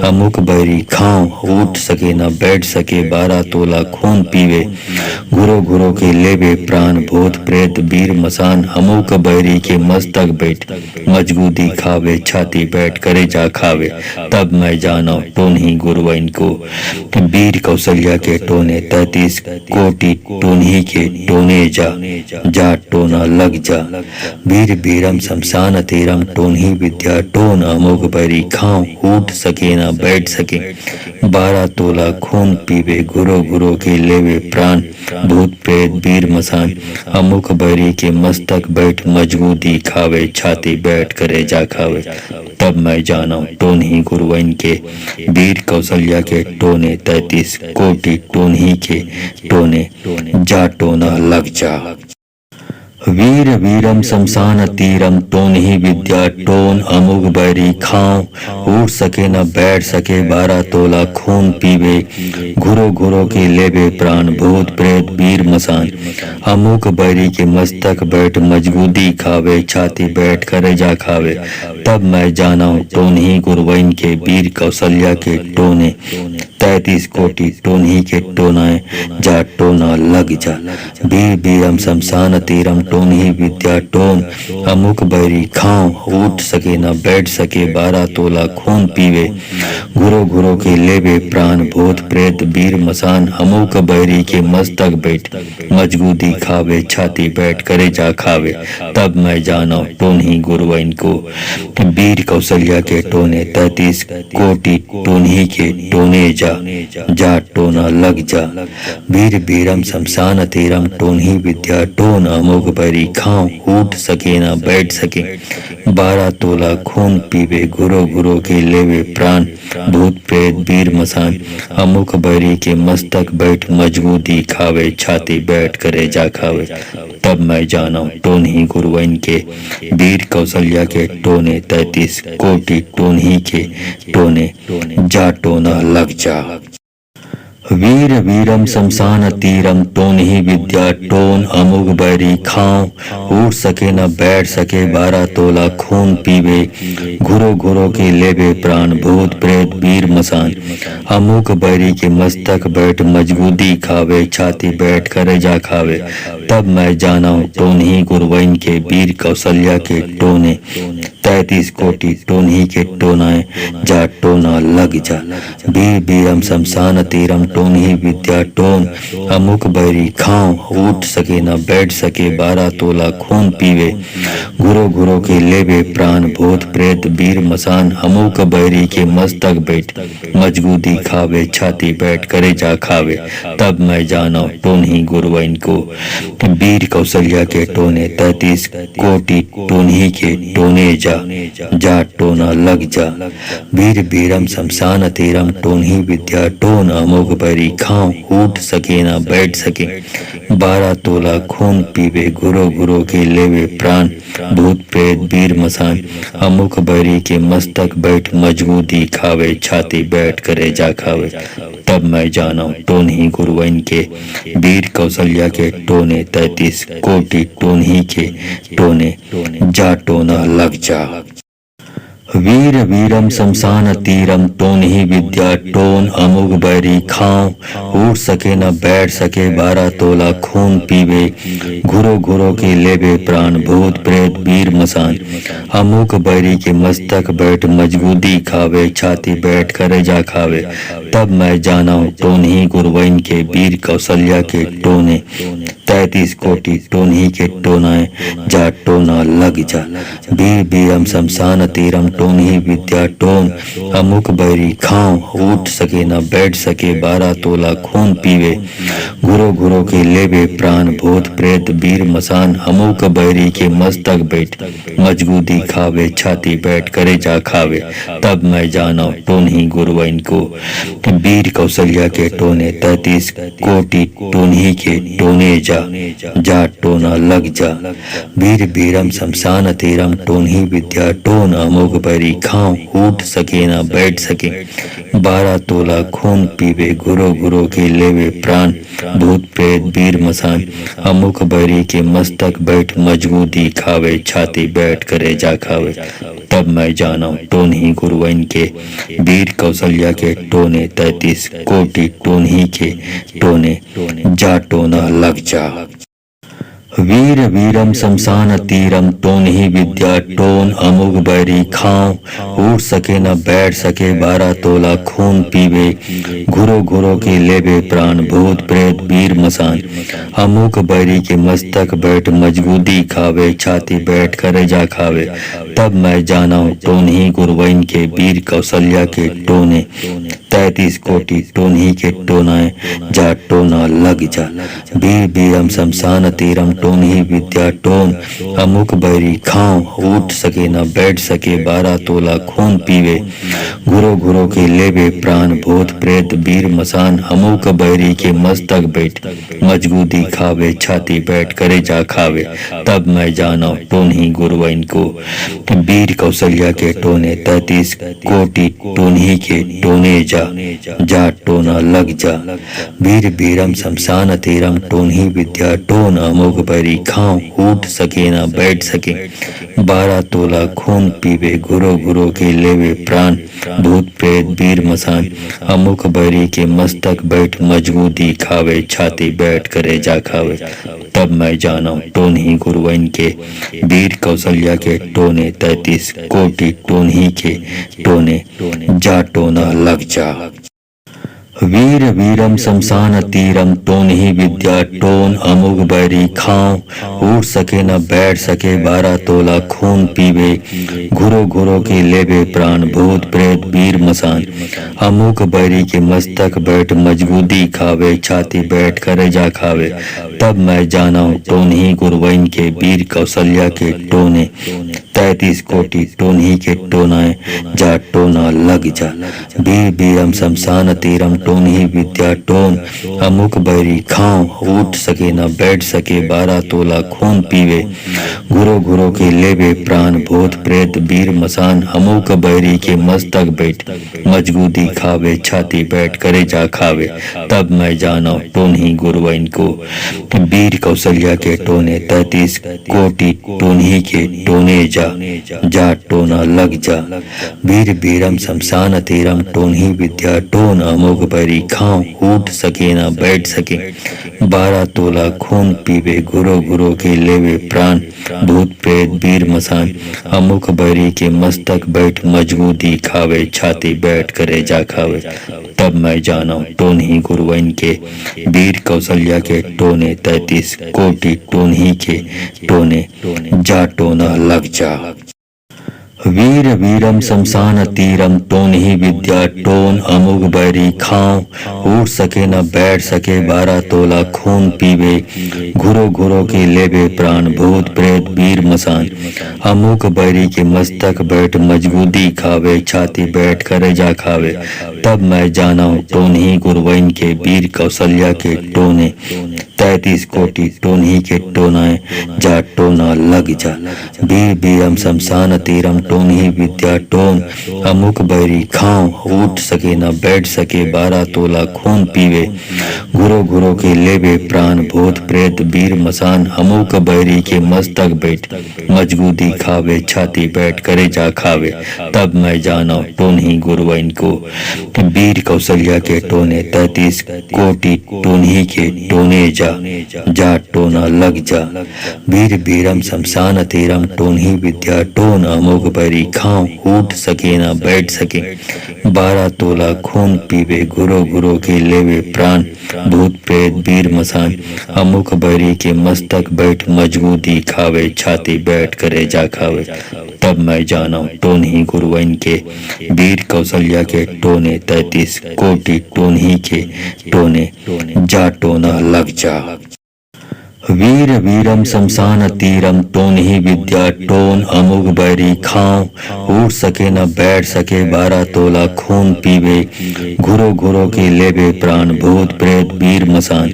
अमुक बैरी खाओ उठ सके न बैठ सके 12 तोला खून पीवे घुरो घुरो के लेवे प्राण भूत प्रेत वीर मसान अमुक बैरी के मस्तक बैठ मजबूती खावे छाती बैठ करे जा खावे तब मैं जाना टोन ही गुरवैन को वीर कौशल्या के टोने 33 कोटि टोन ही के टोने जा टोना लग जा वीर वीरम शमशान तीरम टोन ही विद्या टोन अमुक बैरी खाओ उठ सके न बैठ सके 12 तोला खून पीवे घुरो घुरो के लेवे प्राण भूत प्रेत वीर मसान अमुक बैरी के मस्तक बैठ मजबूती खावे छाती बैठ करे जा खावे तब मैं जाना टोन ही गुरवैन के वीर कौशल्या के टोने 33 कोटि टोन ही के टोने जा टोना लग जा वीर वीरम शमशान तीरम टोन ही विद्या टोन अमुक बैरी खाओ उठ सके न बैठ सके 12 तोला खून पीवे घुरो घुरो के लेवे प्राण भूत प्रेत वीर मसान अमुक बैरी के मस्तक बैठ मजबूती खावे छाती बैठ करे जा खावे तब मैं जाना टोन ही गुरवैन के वीर कौशल्या के टोने 33 कोटि टोन ही के टोनाए जा टोना लग जा वीर वीरम शमशान तीरम टोन ही विद्या टोन अमुक बैरी खाओ उठ सके न बैठ सके 12 तोला खून पीवे घुरो घुरो के लेवे प्राण भूत प्रेत वीर मसान अमुक बैरी के मस्तक बैठ मजबूती खावे छाती बैठ करे जा खावे तब मैं जाना टोन ही गुरवैन को वीर कौशल्या के टोने 33 कोटि टोन ही के टोने जा टोना लग जा वीर वीरम शमशान तीरम टोन ही विद्या टोन अमुक बैरी खाओ उठ सके न बैठ सके 12 तोला खून पीवे घुरो घुरो के लेवे प्राण भूत प्रेत वीर मसान अमुक बैरी के मस्तक बैठ मजबूती खावे छाती बैठ करे जा खावे तब मैं जाना टोन ही गुरवैन के वीर कौशल्या के टोने 33 कोटि टोन ही के टोने जा टोना लग जा वीर वीरम शमशान तीरम टोन ही विद्या टोन अमुक बैरी खाओ उठ सके न बैठ सके 12 तोला खून पीवे घुरो घुरो के लेवे प्राण भूत प्रेत वीर मसान अमुक बैरी के मस्तक बैठ मजबूती खावे छाती बैठ करे जा खावे तब मैं जाना टोन ही गुरवैन के वीर कौशल्या के टोने 33 कोटि टोन्ही के टोनाए जा टोना लग जा। वीर वीरम शमशान तीरम टोन्ही विद्या टोन अमुक बैरी खाओ उठ सके न बैठ सके 12 तोला खून पीवे घुरो घुरो के लेवे प्राण भूत प्रेत वीर मसान अमुक बैरी के मस्तक बैठ मजगूती खावे छाती बैठ करे जा खावे तब मैं जाना टोन्ही गुरुवन को। वीर कौशल्या के टोने 33 कोटि टोन्ही के टोने जा टोना लग जा। वीर वीरम शमशान तीरम टोन्ही विद्या टोन अमोघ बैरी खाओ उठ सके ना बैठ सके 12 तोला खून पीवे घुरो घुरो के लेवे प्राण भूत प्रेत वीर मसान अमुक बैरी के मस्तक बैठ मजबूती खावे छाती बैठ करे जा खावे तब मैं जाना टोन्ही गुरुवन के। वीर कौशल्या के टोने 33 कोटि टोन्ही के टोने जा टोना लग जा। वीर वीरम शमशान तीरम टोन्ही विद्या टोन अमुक बैरी खाओ उठ सके न बैठ सके 12 तोला खून पीवे घुरो घुरो के लेवे प्राण भूत प्रेत वीर मसान अमुक बैरी के मस्तक बैठ मजबूती खावे छाती बैठ करे जा खावे तब मैं जाना टोन्ही गुरुवन के। वीर कौशल्या के टोने 33 कोटि टोन्ही के टोनाए जा टोना लग जा। वीर वीरम शमशान तीरम टोन्ही विद्या टोन अमुक बैरी खाओ उठ सके न बैठ सके 12 तोला खून पीवे घुरो घुरो के लेवे प्राण भूत प्रेत वीर मसान अमुक बैरी के मस्तक बैठ मजबूती खावे छाती बैठ करे जा खावे तब मैं जाना टोन्ही गुरुवन को। वीर कौशल्या के टोने 33 कोटि टोन्ही के टोने जा टोना लग जा। वीर वीरम शमशान तीरम टोन्ही विद्या टोन अमोघ बैरी खाओ उठ सके न बैठ सके 12 तोला खून पीवे घुरो घुरो के लेवे प्राण भूत प्रेत वीर मसान अमुक बैरी के मस्तक बैठ मजबूती खावे छाती बैठ करे जा खावे तब मैं जाना टोन्ही गुरुवन के। वीर कौशल्या के टोने 33 कोटि टोन्ही के टोने जा टोना लग जा। वीर वीरम शमशान तीरम टोन्ही विद्या टोन अमुक बैरी खाओ उठ सके न बैठ सके 12 तोला खून पीवे घुरो घुरो के लेवे प्राण भूत प्रेत वीर मसान अमुक बैरी के मस्तक बैठ मजबूती खावे छाती बैठ करे जा खावे तब मैं जाना टोन्ही गुरुवन के। वीर कौशल्या के टोने 33 कोटि टोन्ही के टोनाए जा टोना लग जा। वीर वीरम शमशान तीरम टोन्ही विद्या टोन अमुक बैरी खाओ उठ सके न बैठ सके 12 तोला खून पीवे घुरो घुरो के लेवे प्राण भूत प्रेत वीर मसान अमुक बैरी के मस्तक बैठ मजबूती खावे छाती बैठ करे जा खावे तब मैं जाना टोन्ही गुरुवन को। वीर कौशल्या के टोने 33 कोटि टोन्ही के टोने जा टोना लग जा। वीर वीरम शमशान तीरम टोन्ही विद्या टोन अमोघ बैरी खाओ उठ सके न बैठ सके 12 तोला खून पीवे घुरो घुरो के लेवे प्राण भूत प्रेत वीर मसान अमुक बैरी के मस्तक बैठ मजबूती खावे छाती बैठ करे जा खावे तब मैं जाना टोन्ही गुरुवन के। वीर कौशल्या के टोने 33 कोटि टोन्ही के टोने जा टोना लग जा। वीर वीरम शमशान तीरम टोन्ही विद्या टोन अमुक बैरी खाओ उठ सके न बैठ सके 12 तोला खून पीवे घुरो घुरो के लेवे प्राण भूत प्रेत वीर मसान अमुक बैरी के मस्तक बैठ मजबूती खावे छाती बैठ करे जा खावे तब मैं जाना टोन्ही गुरुवन के। वीर कौशल्या के टोने 33 कोटि टोन्ही के टोनाए जा टोना लग जा। वीर वीरम शमशान तीरम टोन्ही विद्या टोन अमुक बैरी खाओ उठ सके न बैठ सके 12 तोला खून पीवे घुरो घुरो के लेवे प्राण भूत प्रेत वीर मसान अमुक बैरी के मस्तक बैठ मजबूती खावे छाती बैठ करे जा खावे तब मैं जाना टोन्ही गुरुवन को। वीर कौशल्या के टोने 33 कोटि टोन्ही के टोने जा टोना लग जा। वीर वीरम शमशान तीरम टोन्ही विद्या टोन अमोघ बैरी खाओ उठ सके न बैठ सके 12 तोला खून पीवे घुरो घुरो के लेवे प्राण भूत प्रेत वीर मसान अमुक बैरी के मस्तक बैठ मजबूती खावे छाती बैठ करे जा खावे। तब मैं जाना टोन ही गुरुवन के वीर कौशल्या के टोने 33 कोटि टोन ही के टोने जा टोना लग जा। वीर वीरम शमशान तीरम टोन ही विद्या टोन अमुक बैरी खाओ उठ सके न बैठ सके 12 तोला खून पीवे घुरो घुरो के लेवे प्राण भूत प्रेत वीर मसान अमुक बैरी के मस्तक बैठ मजबूती खावे छाती बैठ करे जा खावे। तब मैं जाना टोन ही गुरुवन के वीर कौशल्या के टोने 33 कोटि टोन ही के टोनाए जा टोना लग जा। वीर वीरम शमशान तीरम टोन ही विद्या टोन अमुक बैरी खाओ उठ सके न बैठ सके 12 तोला खून पीवे घुरो घुरो के लेवे प्राण भूत प्रेत वीर मसान अमुक बैरी के मस्तक बैठ मजबूती खावे छाती बैठ करे जा खावे। तब मैं जाना टोन ही गुरुवन को वीर कौशल्या के टोने 33 कोटि टोन ही के टोने जा टोना लग जा। वीर वीरम शमशान तीरम टोन ही विद्या टोन अमुक बैरी खाओ उठ सके न बैठ सके 12 तोला खून पीवे घुरो घुरो के लेवे प्राण भूत प्रेत वीर मसान अमुक बैरी के मस्तक बैठ मजबूती खावे छाती बैठ करे जा खावे। तब मैं जाना टोन ही गुरुवन के वीर कौशल्या के टोने 33 कोटि टोन ही के टोने जा टोना लग जा। वीर वीरम शमशान तीरम टोन ही विद्या टोन अमुक बैरी खाओ उठ सके न बैठ सके 12 तोला खून पीवे घुरो घुरो के लेवे प्राण भूत प्रेत वीर मसान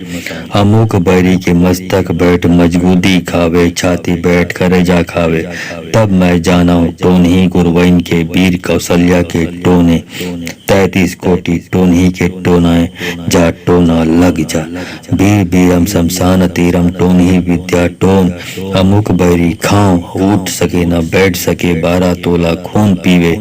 अमुक बैरी के मस्तक बैठ मजबूती खावे छाती बैठ करे जा खावे। तब मैं जाना टोन ही गुरुवन के वीर कौशल्या के टोने 33 कोटि टोन ही के टोनाए जा टोना लग जा। वीर वीरम शमशान तीरम टोन ही विद्या टोन अमुक बैरी खाओ उठ सके न बैठ सके 12 तोला खून पीवे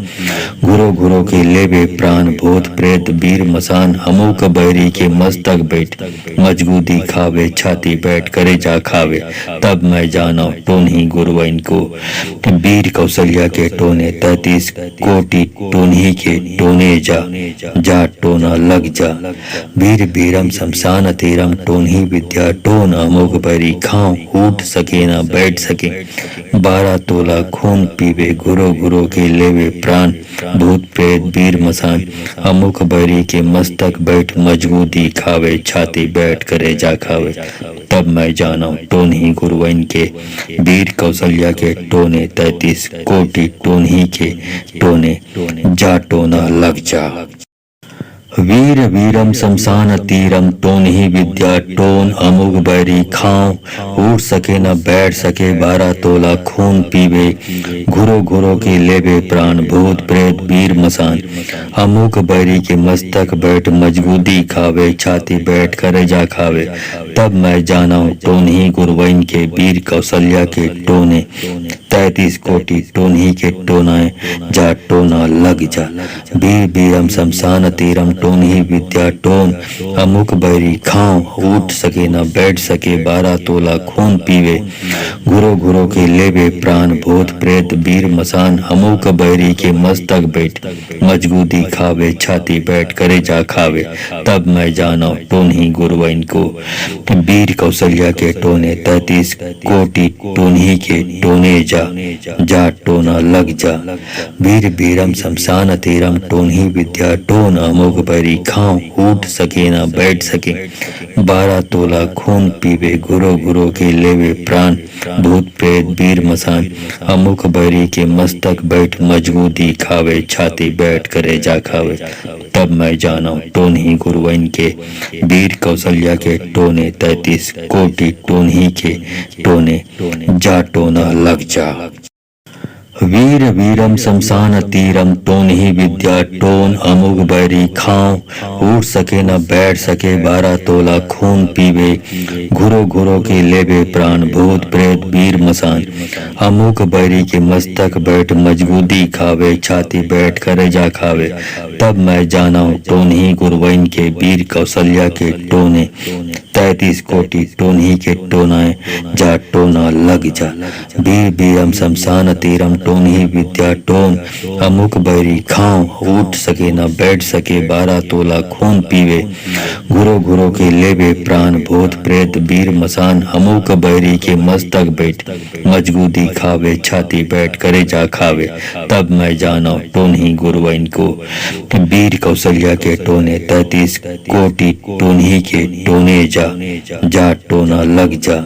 घुरो घुरो के लेवे प्राण भूत प्रेत वीर मसान अमुक बैरी के मस्तक बैठ मजबूती खावे छाती बैठ करे जा खावे। तब मैं जाना टोन ही गुरुवन को वीर कौशल्या के टोने 33 कोटि टोन ही के टोने जा टोना लग जा। वीर वीरम शमशान तीरम टोन ही विद्या टोन अमुक बैरी खाओ उठ सके न बैठ सके 12 तोला खून पीवे घुरो घुरो के लेवे प्राण भूत प्रेत वीर मसान अमुक बैरी के मस्तक बैठ मजबूती खावे छाती बैठ करे जा खावे। तब मैं जाना टोन ही गुरुवन के वीर कौशल्या के टोने 33 कोटि टोन ही के टोने जा टोना लग जा। वीर वीरम शमशान तीरम टोन ही विद्या टोन अमुक बैरी खाओ उठ सके न बैठ सके 12 तोला खून पीवे घुरो घुरो के लेवे प्राण भूत प्रेत वीर मसान अमुक बैरी के मस्तक बैठ मजबूती खावे छाती बैठ करे जा खावे। तब मैं जाना टोन ही गुरुवन के वीर कौशल्या के टोने 33 कोटि टोन ही के टोनाए जा टोना लग जा। वीर वीरम शमशान तीरम टोन ही विद्या टोन अमुक बैरी खाओ उठ सके न बैठ सके 12 तोला खून पीवे घुरो घुरो के लेवे प्राण भूत प्रेत वीर मसान अमुक बैरी के मस्तक बैठ मजबूती खावे छाती बैठ करे जा खावे। तब मैं जाना टोन ही गुरुवन को वीर कौशल्या के टोने 33 कोटि टोन ही के टोने जा टोना लग जा। वीर वीरम शमशान तीरम टोन ही विद्या टोन अमुक बैरी खाओ उठ सके न बैठ सके 12 तोला खून पीवे घुरो घुरो के लेवे प्राण भूत प्रेत वीर मसान अमुक बैरी के मस्तक बैठ मजबूती खावे छाती बैठ करे जा खावे। तब मैं जाना टोन ही गुरुवन के वीर कौशल्या के टोने 33 कोटि टोन ही के टोने जा टोना लग जा। वीर वीरम शमशान तीरम टोन ही विद्या टोन अमुक बैरी खाओ उठ सके न बैठ सके 12 तोला खून पीवे घुरो घुरो के लेवे प्राण भूत प्रेत वीर मसान अमुक बैरी के मस्तक बैठ मजबूती खावे छाती बैठ करे जा खावे। तब मैं जाना टोन ही गुरुवन के वीर कौशल्या के टोने 33 कोटि टोन्ही के टोनाए जा टोना लग जा। वीर बीरम शमशान तीरम टोन्ही विद्या टोन अमुक बैरी खाओ उठ सके न बैठ सके 12 तोला खून पीवे घुरो घुरो के लेवे प्राण भूत प्रेत वीर मसान अमुक बैरी के मस्तक बैठ मजगूदी खावे छाती बैठ करे जा खावे तब मैं जाना टोन्ही गुरुवन को। वीर कौशल्या के टोने 33 कोटि टोन्ही के टोने जा टोना लग जा।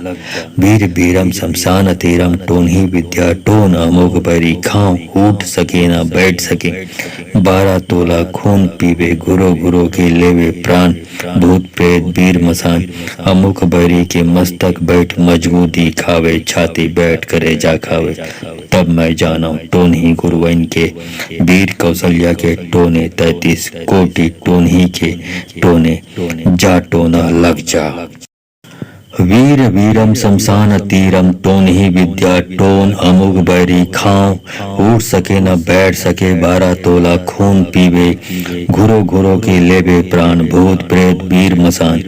वीर बीरम शमशान तीरम टोन्ही विद्या टोन अमोघ बैरी खाओ उठ सके न बैठ सके 12 तोला खून पीवे घुरो घुरो के लेवे प्राण भूत प्रेत वीर मसान अमुक बैरी के मस्तक बैठ मजगूदी खावे छाती बैठ करे जा खावे तब मैं जाना टोन्ही गुरुवन के। वीर कौशल्या के टोने 33 कोटि टोन्ही के टोने जा टोना लग जा। वीर वीरम शमशान तीरम टोन्ही विद्या टोन अमुक बैरी खाओ उठ सके न बैठ सके 12 तोला खून पीवे घुरो घुरो के लेवे प्राण भूत प्रेत वीर मसान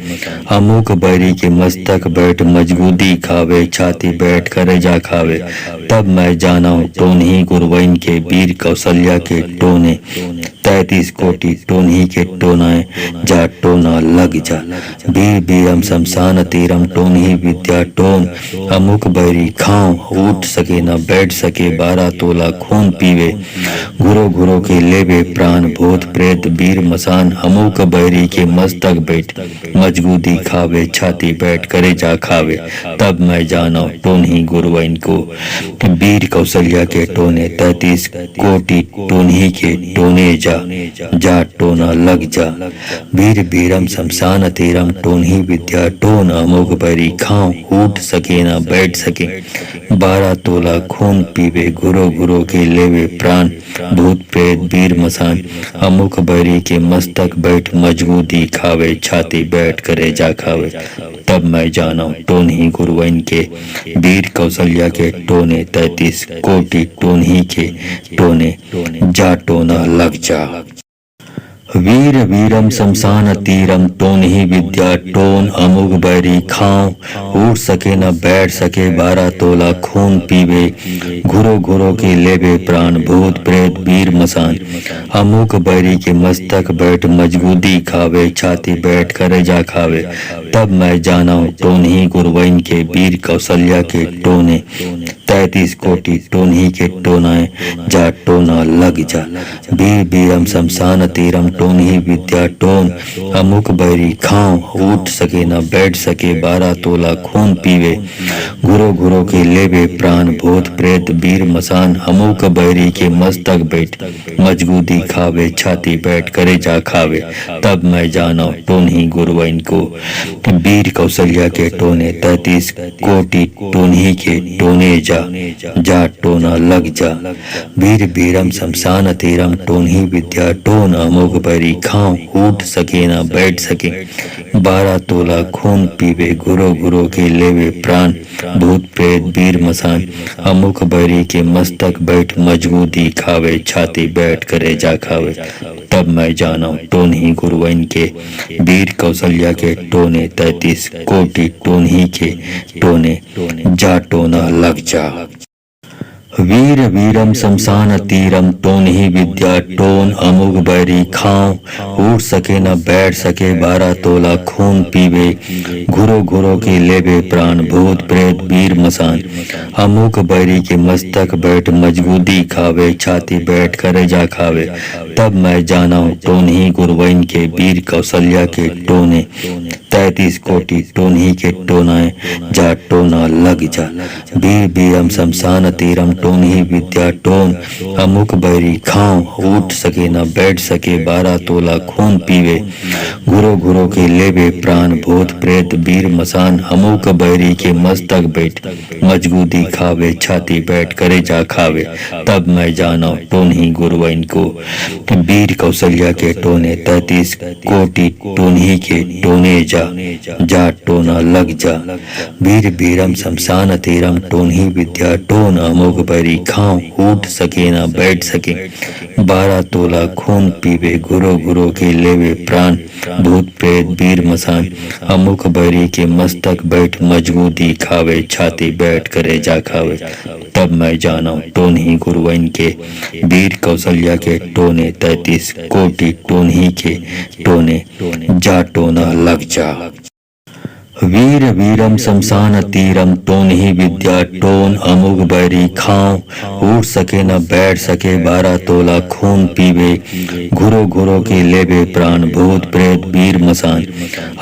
अमुक बैरी के मस्तक बैठ मजगूदी खावे छाती बैठ करे जा खावे तब मैं जाना टोन्ही गुरुवन के। वीर कौशल्या के टोने 33 कोटि टोन्ही के टोनाए जा टोना लग जा। वीर बीरम शमशान तीरम टोन्ही विद्या टोन अमुक बैरी खाओ उठ सके न बैठ सके 12 तोला खून पीवे घुरो घुरो के लेवे प्राण भूत प्रेत वीर मसान अमुक बैरी के मस्तक बैठ मजगूदी खावे छाती बैठ करे जा खावे तब मैं जाना टोन्ही गुरुवन को। वीर कौशल्या के टोने 33 कोटि टोन्ही के टोने जा टोना लग जा। वीर बीरम शमशान तीरम टोन्ही विद्या टोन अमोघ बैरी खाओ उठ सके न बैठ सके 12 तोला खून पीवे घुरो घुरो के लेवे प्राण भूत प्रेत वीर मसान अमुक बैरी के मस्तक बैठ मजगूदी खावे छाती बैठ करे जा खावे तब मैं जाना टोन्ही गुरुवन के। वीर कौशल्या के टोने 33 कोटि टोन्ही के टोने जा टोना लग जा। वीर वीरम शमशान तीरम टोन्ही विद्या टोन अमुक बैरी खाओ उठ सके न बैठ सके 12 तोला खून पीवे घुरो घुरो के लेवे प्राण भूत प्रेत वीर मसान अमुक बैरी के मस्तक बैठ मजगूदी खावे छाती बैठ करे जा खावे तब मैं जाना टोन्ही गुरुवन के। वीर कौशल्या के टोने 33 कोटि टोन्ही के टोनाए जा टोना लग जा। वीर बीरम शमशान तीरम टोन्ही विद्या टोन अमुक बैरी खाओ उठ सके न बैठ सके 12 तोला खून पीवे घुरो घुरो के लेवे प्राण भूत प्रेत वीर मसान अमुक बैरी के मस्तक बैठ मजगूदी खावे छाती बैठ करे जा खावे तब मैं जाना टोन्ही गुरुवन को। वीर कौशल्या के टोने 33 कोटि टोन्ही के टोने जा टोना लग जा। वीर बीरम शमशान तीरम टोन्ही विद्या टोन अमोघ बैरी खाओ उठ सके न बैठ सके 12 तोला खून पीवे घुरो घुरो के लेवे प्राण भूत प्रेत वीर मसान अमुक बैरी के मस्तक बैठ मजगूदी खावे छाती बैठ करे जा खावे तब मैं जाना टोन्ही गुरुवन के। वीर कौशल्या के टोने 33 कोटि टोन्ही के टोने जा टोना लग जा। वीर वीरम शमशान तीरम टोन्ही विद्या टोन अमुक बैरी खाओ उठ सके न बैठ सके 12 तोला खून पीवे घुरो घुरो के लेवे प्राण भूत प्रेत वीर मसान अमुक बैरी के मस्तक बैठ मजगूदी खावे छाती बैठ करे जा खावे तब मैं जाना टोन्ही गुरुवन के। वीर कौशल्या के टोने 33 कोटि टोन्ही के टोनाए जा टोना लग जा। वीर बीरम शमशान तीरम टोन्ही विद्या टोन अमुक बैरी खाओ उठ सके न बैठ सके 12 तोला खून पीवे घुरो घुरो के लेवे प्राण भूत प्रेत वीर मसान अमुक बैरी के मस्तक बैठ मजगूदी खावे छाती बैठ करे जा खावे तब मैं जाना टोन्ही गुरुवन को। वीर कौशल्या के टोने 33 कोटि टोन्ही के टोने जा टोना लग जा। वीर वीरम शमशान तीरम टोन्ही विद्या टोन अमोघ बैरी खाऊं उठ सके ना बैठ सके 12 तोला खून पीवे गुरो गुरो के लेवे प्राण भूत प्रेत वीर मसान अमुख बैरी के मस्तक बैठ मजबूती खावे छाती बैठ करे जा खावे। तब मैं जाना टोन्ही गुरुवन के वीर कौशल्या के टोने 33 कोटि टोन्ही के टोने जा टोना लग जा। वीर वीरम शमशान तीरम टोन्ही विद्या टोन अमुग बैरी खाऊं उठ सके न बैठ सके 12 तोला खून पीवे घुरो घुरो के लेवे प्राण भूत प्रेत वीर मसान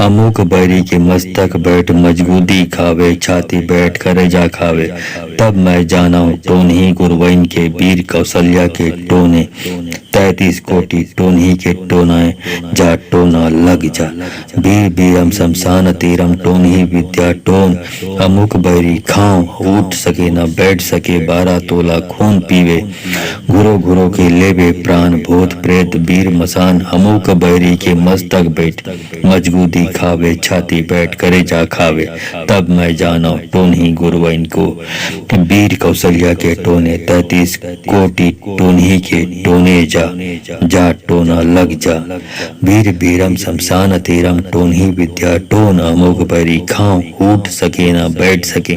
अमुक बैरी के मस्तक बैठ मजबूती खावे छाती बैठ करे जा खावे। तब मैं जाना टोन्ही गुरुवन के वीर कौशल्या के टोने 33 कोटि टोन्ही के टोनाए जा टोना लग जा। वीर वीरम शमशान तीरम टोन्ही विद्या टोन अमुक बैरी खाऊं उठ सके न बैठ सके 12 तोला खून पीवे घुरो घुरो के लेवे प्राण भूत प्रेत वीर मसान अमुक बैरी के मस्तक बैठ मजबूती खावे छाती बैठ करे जा खावे। तब मैं जाना टोन्ही गुरुवन को वीर कौशल्या के टोने 33 कोटि टोन्ही के टोने जा टोना लग जा। वीर वीरम शमशान तीरम टोन्ही विद्या टोन अमोघ बैरी खाऊं उठ सके ना बैठ सके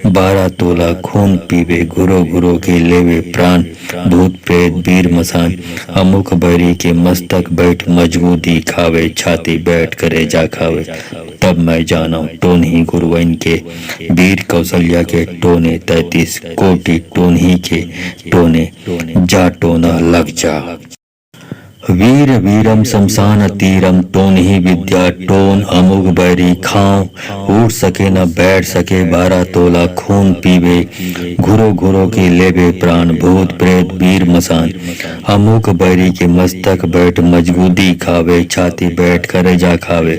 12 तोला खून पीवे घुरो घुरो के लेवे प्राण भूत प्रेत वीर मसान अमुख बैरी के मस्तक बैठ मजबूती खावे छाती बैठ करे जा खावे। तब मैं जाना टोन्ही गुरुवन के वीर कौशल्या के टोने 33 कोटि टोन्ही के टोने जा टोना लग जा। वीर वीरम शमशान तीरम टोन्ही विद्या टोन अमुग बैरी खाऊं उठ सके न बैठ सके 12 तोला खून पीवे घुरो घुरो के लेवे प्राण भूत प्रेत वीर मसान अमुक बैरी के मस्तक बैठ मजबूती खावे छाती बैठ करे जा खावे।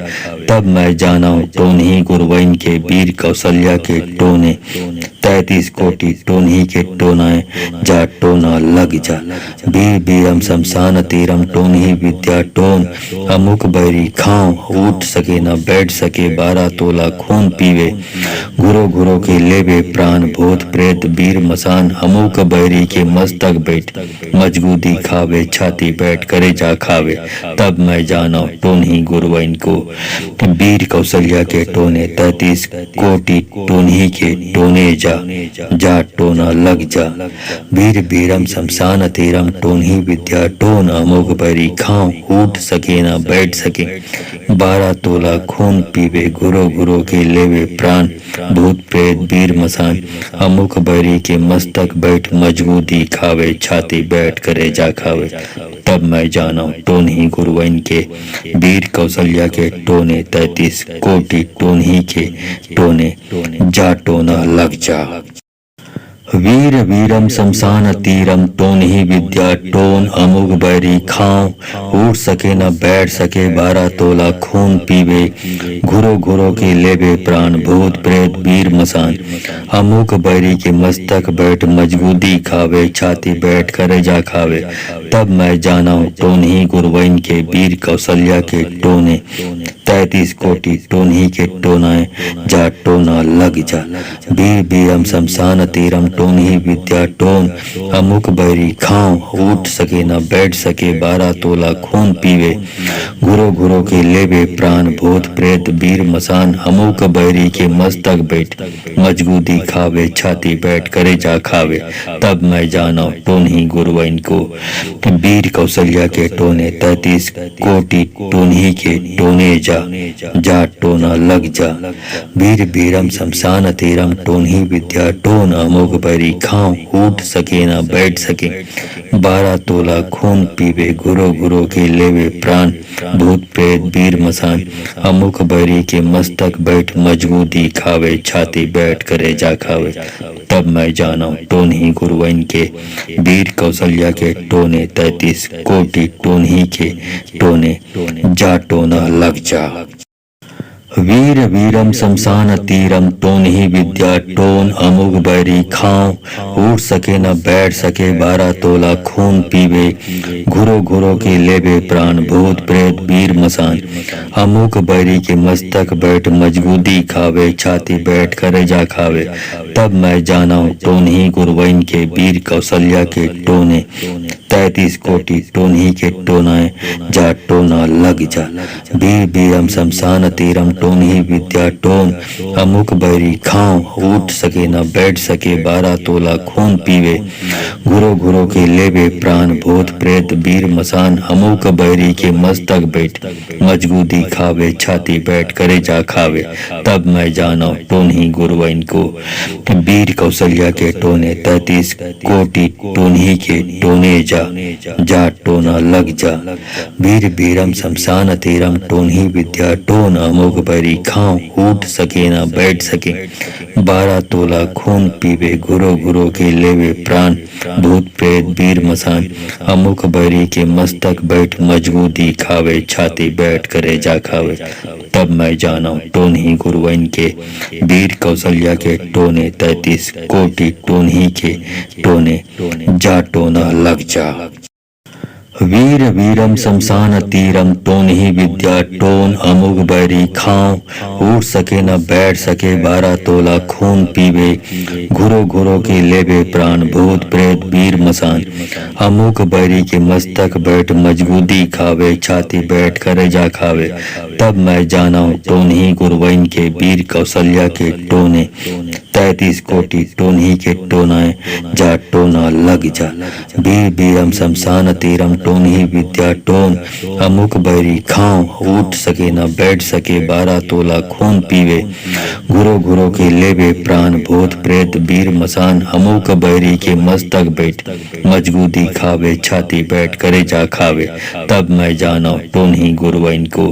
तब मैं जाना टोन्ही गुरुवन के वीर कौशल्या के टोने 33 कोटि टोन्ही के टोनाए जा टोना लग जा। वीर वीरम शमशान तीरम टोन्ही विद्या टोन अमुक बैरी खाऊं उठ सके न बैठ सके 12 तोला खून पीवे घुरो घुरो के लेवे प्राण भूत प्रेत वीर मसान अमुक बैरी के मस्तक बैठ मजबूती खावे छाती बैठ करे जा खावे। तब मैं जाना टोन्ही गुरुवन को वीर कौशल्या के टोने 33 कोटि टोन्ही के टोने जा टोना लग जा। वीर वीरम शमशान तीरम टोन्ही विद्या टोन अमोघ बैरी खाऊं उठ सके ना बैठ सके 12 तोला खून पीवे घुरो घुरो के लेवे प्राण भूत प्रेत वीर मसान अमुक बैरी के मस्तक बैठ मजबूती खावे छाती बैठ करे जा खावे। तब मैं जाना टोन्ही गुरुवन के वीर कौशल्या के टोने 33 कोटि टोन्ही के टोने जा टोना लग जा। वीर वीरम शमशान तीरम टोन्ही विद्या टोन अमुग बैरी खाऊं उठ सके न बैठ सके 12 तोला खून पीवे घुरो घुरो के लेवे प्राण भूत प्रेत वीर मसान अमुक बैरी के मस्तक बैठ मजबूती खावे छाती बैठ करे जा खावे। तब मैं जाना टोन्ही गुरुवन के वीर कौशल्या के टोने 33 कोटि टोन्ही के टोनाए जा टोना लग जा। वीर वीरम शमशान तीरम टोन्ही विद्या टोन अमुक बैरी खाऊं उठ सके न बैठ सके 12 तोला खून पीवे घुरो घुरो के लेवे प्राण भूत प्रेत वीर मसान अमुक बैरी के मस्तक बैठ मजबूती खावे छाती बैठ करे जा खावे। तब मैं जाना टोन्ही गुरुवन को वीर कौशल्या के टोने 33 कोटि टोन्ही के टोने जा टोना लग जा। वीर वीरम शमशान तीरम टोन्ही विद्या टोन अमोघ बैरी खाऊं उठ सके न बैठ सके 12 तोला खून पीवे घुरो घुरो के लेवे प्राण भूत प्रेत वीर मसान अमुक बैरी के मस्तक बैठ मजबूती खावे छाती बैठ करे जा खावे। तब मैं जाना टोन्ही गुरुवन के वीर कौशल्या के टोने 33 कोटि टोन्ही के टोने जा टोना लग जा। वीर वीरम शमशान तीरम टोन ही विद्या टोन अमुक बैरी खाओ उठ सके न बैठ सके 12 तोला खून पीवे घुरो घुरो के लेबे प्राण भूत प्रेत वीर मसान अमुक बैरी के मस्तक बैठ मजगूदी खावे छाती बैठ करे जा खावे तब मैं जाना टोन ही गुरवैन के वीर कौशल्या के टोने 33 कोटि टोन ही के टोनाए जा टोना लग जा वीर वीरम शमशान तीरम टोन ही विद्या टोन अमुक बैरी खाओ उठ सके न बैठ सके 12 तोला खून पीवे घुरो घुरो के लेबे प्राण भूत प्रेत वीर मसान अमुक बैरी के मस्तक बैठ मजगूदी खावे छाती बैठ करे जा खावे तब मैं जाना टोन ही गुरवैन को वीर कौशल्या के टोने 33 कोटि टोन ही के टोने जा टोना लग जा वीर वीरम शमशान तीरम टोन ही विद्या टोन अमुक बैरी खाओ उठ सके ना बैठ सके 12 तोला खून पीवे घुरो घुरो के लेवे प्राण भूत प्रेत वीर मसान अमुक बैरी के मस्तक बैठ मजगूदी खावे छाती बैठ करे जा खावे तब मैं जाना टोन ही गुरवैन के वीर कौशल्या के टोने 33 कोटि टोन ही के टोने जा टोना लग जा वीर वीरम शमशान तीरम टोन ही विद्या टोन अमुक बैरी खाओ उठ सके न बैठ सके 12 तोला खून पीवे घुरो घुरो के लेबे प्राण भूत प्रेत वीर मसान अमुक बैरी के मस्तक बैठ मजगूदी खावे छाती बैठ करे जा खावे तब मैं जाना टोन ही गुरवैन के वीर कौशल्या के टोने 33 कोटि टोन ही के टोनाए जा टोना लग जा वीर वीरम शमशान तीरम टोन ही विद्या टोन अमुक बैरी खाओ उठ सके न बैठ सके 12 तोला खून पीवे घुरो घुरो के लेबे प्राण भूत प्रेत वीर मसान अमुक बैरी के मस्तक बैठ मजगूदी खावे छाती बैठ करे जा खावे तब मैं जाना टोन ही गुरवैन को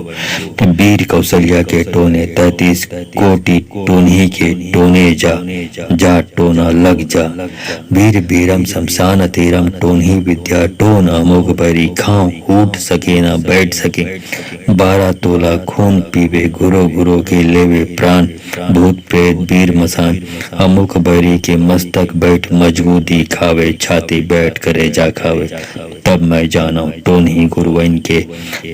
वीर कौशल्या के टोने 33 कोटि टोन ही के टोने जा टोना लग जा वीर वीरम शमशान तीरम टोन ही विद्या टोन अमुक बैरी खाओ उठ सके ना बैठ सके 12 तोला खून पीवे घुरो घुरो के लेवे प्राण भूत प्रेत वीर मसान अमुक बैरी के मस्तक बैठ मजगूदी खावे छाती बैठ करे जा खावे तब मैं जाना टोन ही गुरवैन के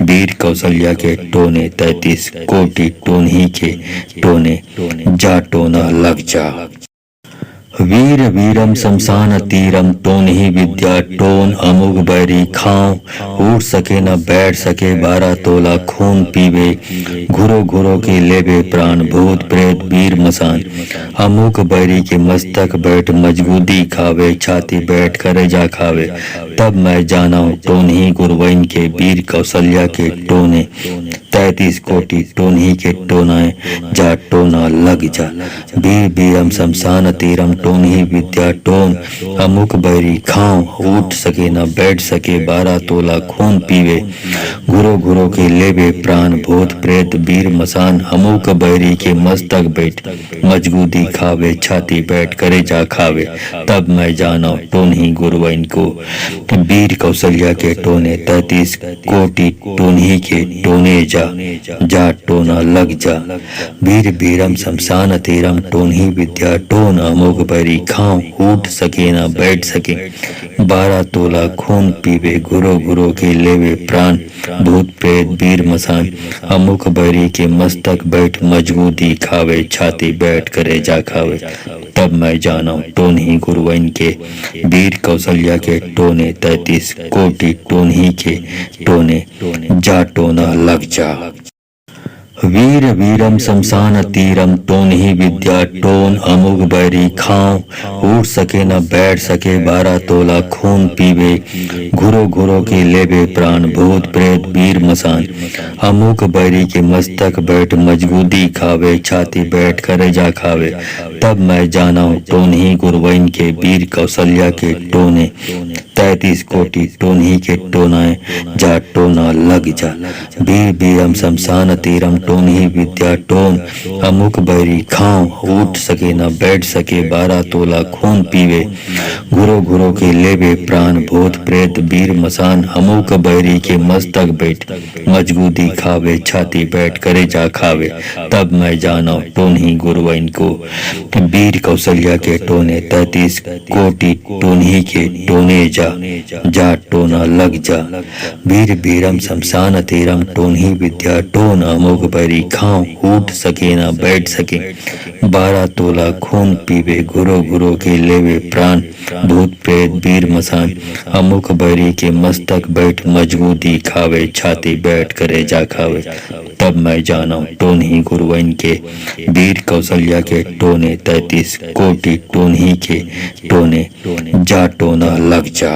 वीर कौशल्या के टोने 33 कोटि टोन ही के टोने जा टोना लग जा वीर वीरम शमशान तीरम टोन ही विद्या टोन अमुक बैरी खाओ उठ सके न बैठ सके 12 तोला खून पीवे घुरो घुरो के लेबे प्राण भूत प्रेत वीर मसान अमुक बैरी के मस्तक बैठ मजगूदी खावे छाती बैठ करे जा खावे तब मैं जाना टोन ही गुरवैन के वीर कौशल्या के टोने 33 कोटि टोन ही के टोनाए जा टोना लग जा वीर वीरम शमशान तीरम टोन ही विद्या टोन अमुक बैरी खाओ उठ सके न बैठ सके 12 तोला खून पीवे घुरो घुरो के लेबे प्राण भूत प्रेत वीर मसान अमुक बैरी के मस्तक बैठ मजगूदी खावे छाती बैठ करे जा खावे तब मैं जाना टोन ही गुरवैन को वीर कौशल्या के टोने 33 कोटि टोन ही के टोने जा टोना लग जा वीर वीरम शमशान तीरम टोन ही विद्या टोन अमुक बैरी खाओ उठ सके न बैठ सके 12 तोला खून पीवे घुरो घुरो के लेवे प्राण भूत प्रेत वीर मसान अमुक बैरी के मस्तक बैठ मजगूदी खावे छाती बैठ करे जा खावे तब मैं जाना टोन ही गुरवैन के वीर कौशल्या के टोने 33 कोटि टोन ही के टोने जा टोना लग जा वीर वीरम शमशान तीरम टोन ही विद्या टोन अमुक बैरी खाओ उठ सके न बैठ सके 12 तोला खून पीवे घुरो घुरो के लेबे प्राण भूत प्रेत वीर मसान अमुक बैरी के मस्तक बैठ मजगूदी खावे छाती बैठ करे जा खावे तब मैं जाना टोन ही गुरवैन के वीर कौशल्या के टोने 33 कोटि टोन्ही के टोनाए जा टोना लग जा। वीर वीरम शमशान तीरम टोन्ही विद्या टोन अमुक बैरी खाओ उठ सके न बैठ सके 12 तोला खून पीवे घुरो घुरो के लेवे प्राण भूत प्रेत वीर मसान अमुक बैरी के मस्तक बैठ मजबूती खावे छाती बैठ करे जा खावे तब मैं जाना टोन्ही गुरुवन को। वीर कौशल्या के टोने 33 कोटि टोन्ही के टोने जा टोना लग जा। वीर वीरम शमशान तीरम टोन्ही विद्या टोन अमोघ बैरी खाओ उठ सके न बैठ सके 12 तोला खून पीवे घुरो घुरो के लेवे प्राण भूत प्रेत वीर मसान अमुक बैरी के मस्तक बैठ मजबूती खावे छाती बैठ करे जा खावे तब मैं जाना टोन्ही गुरुवन के। वीर कौशल्या के टोने 33 कोटि टोन्ही के टोने जा टोना लग जा।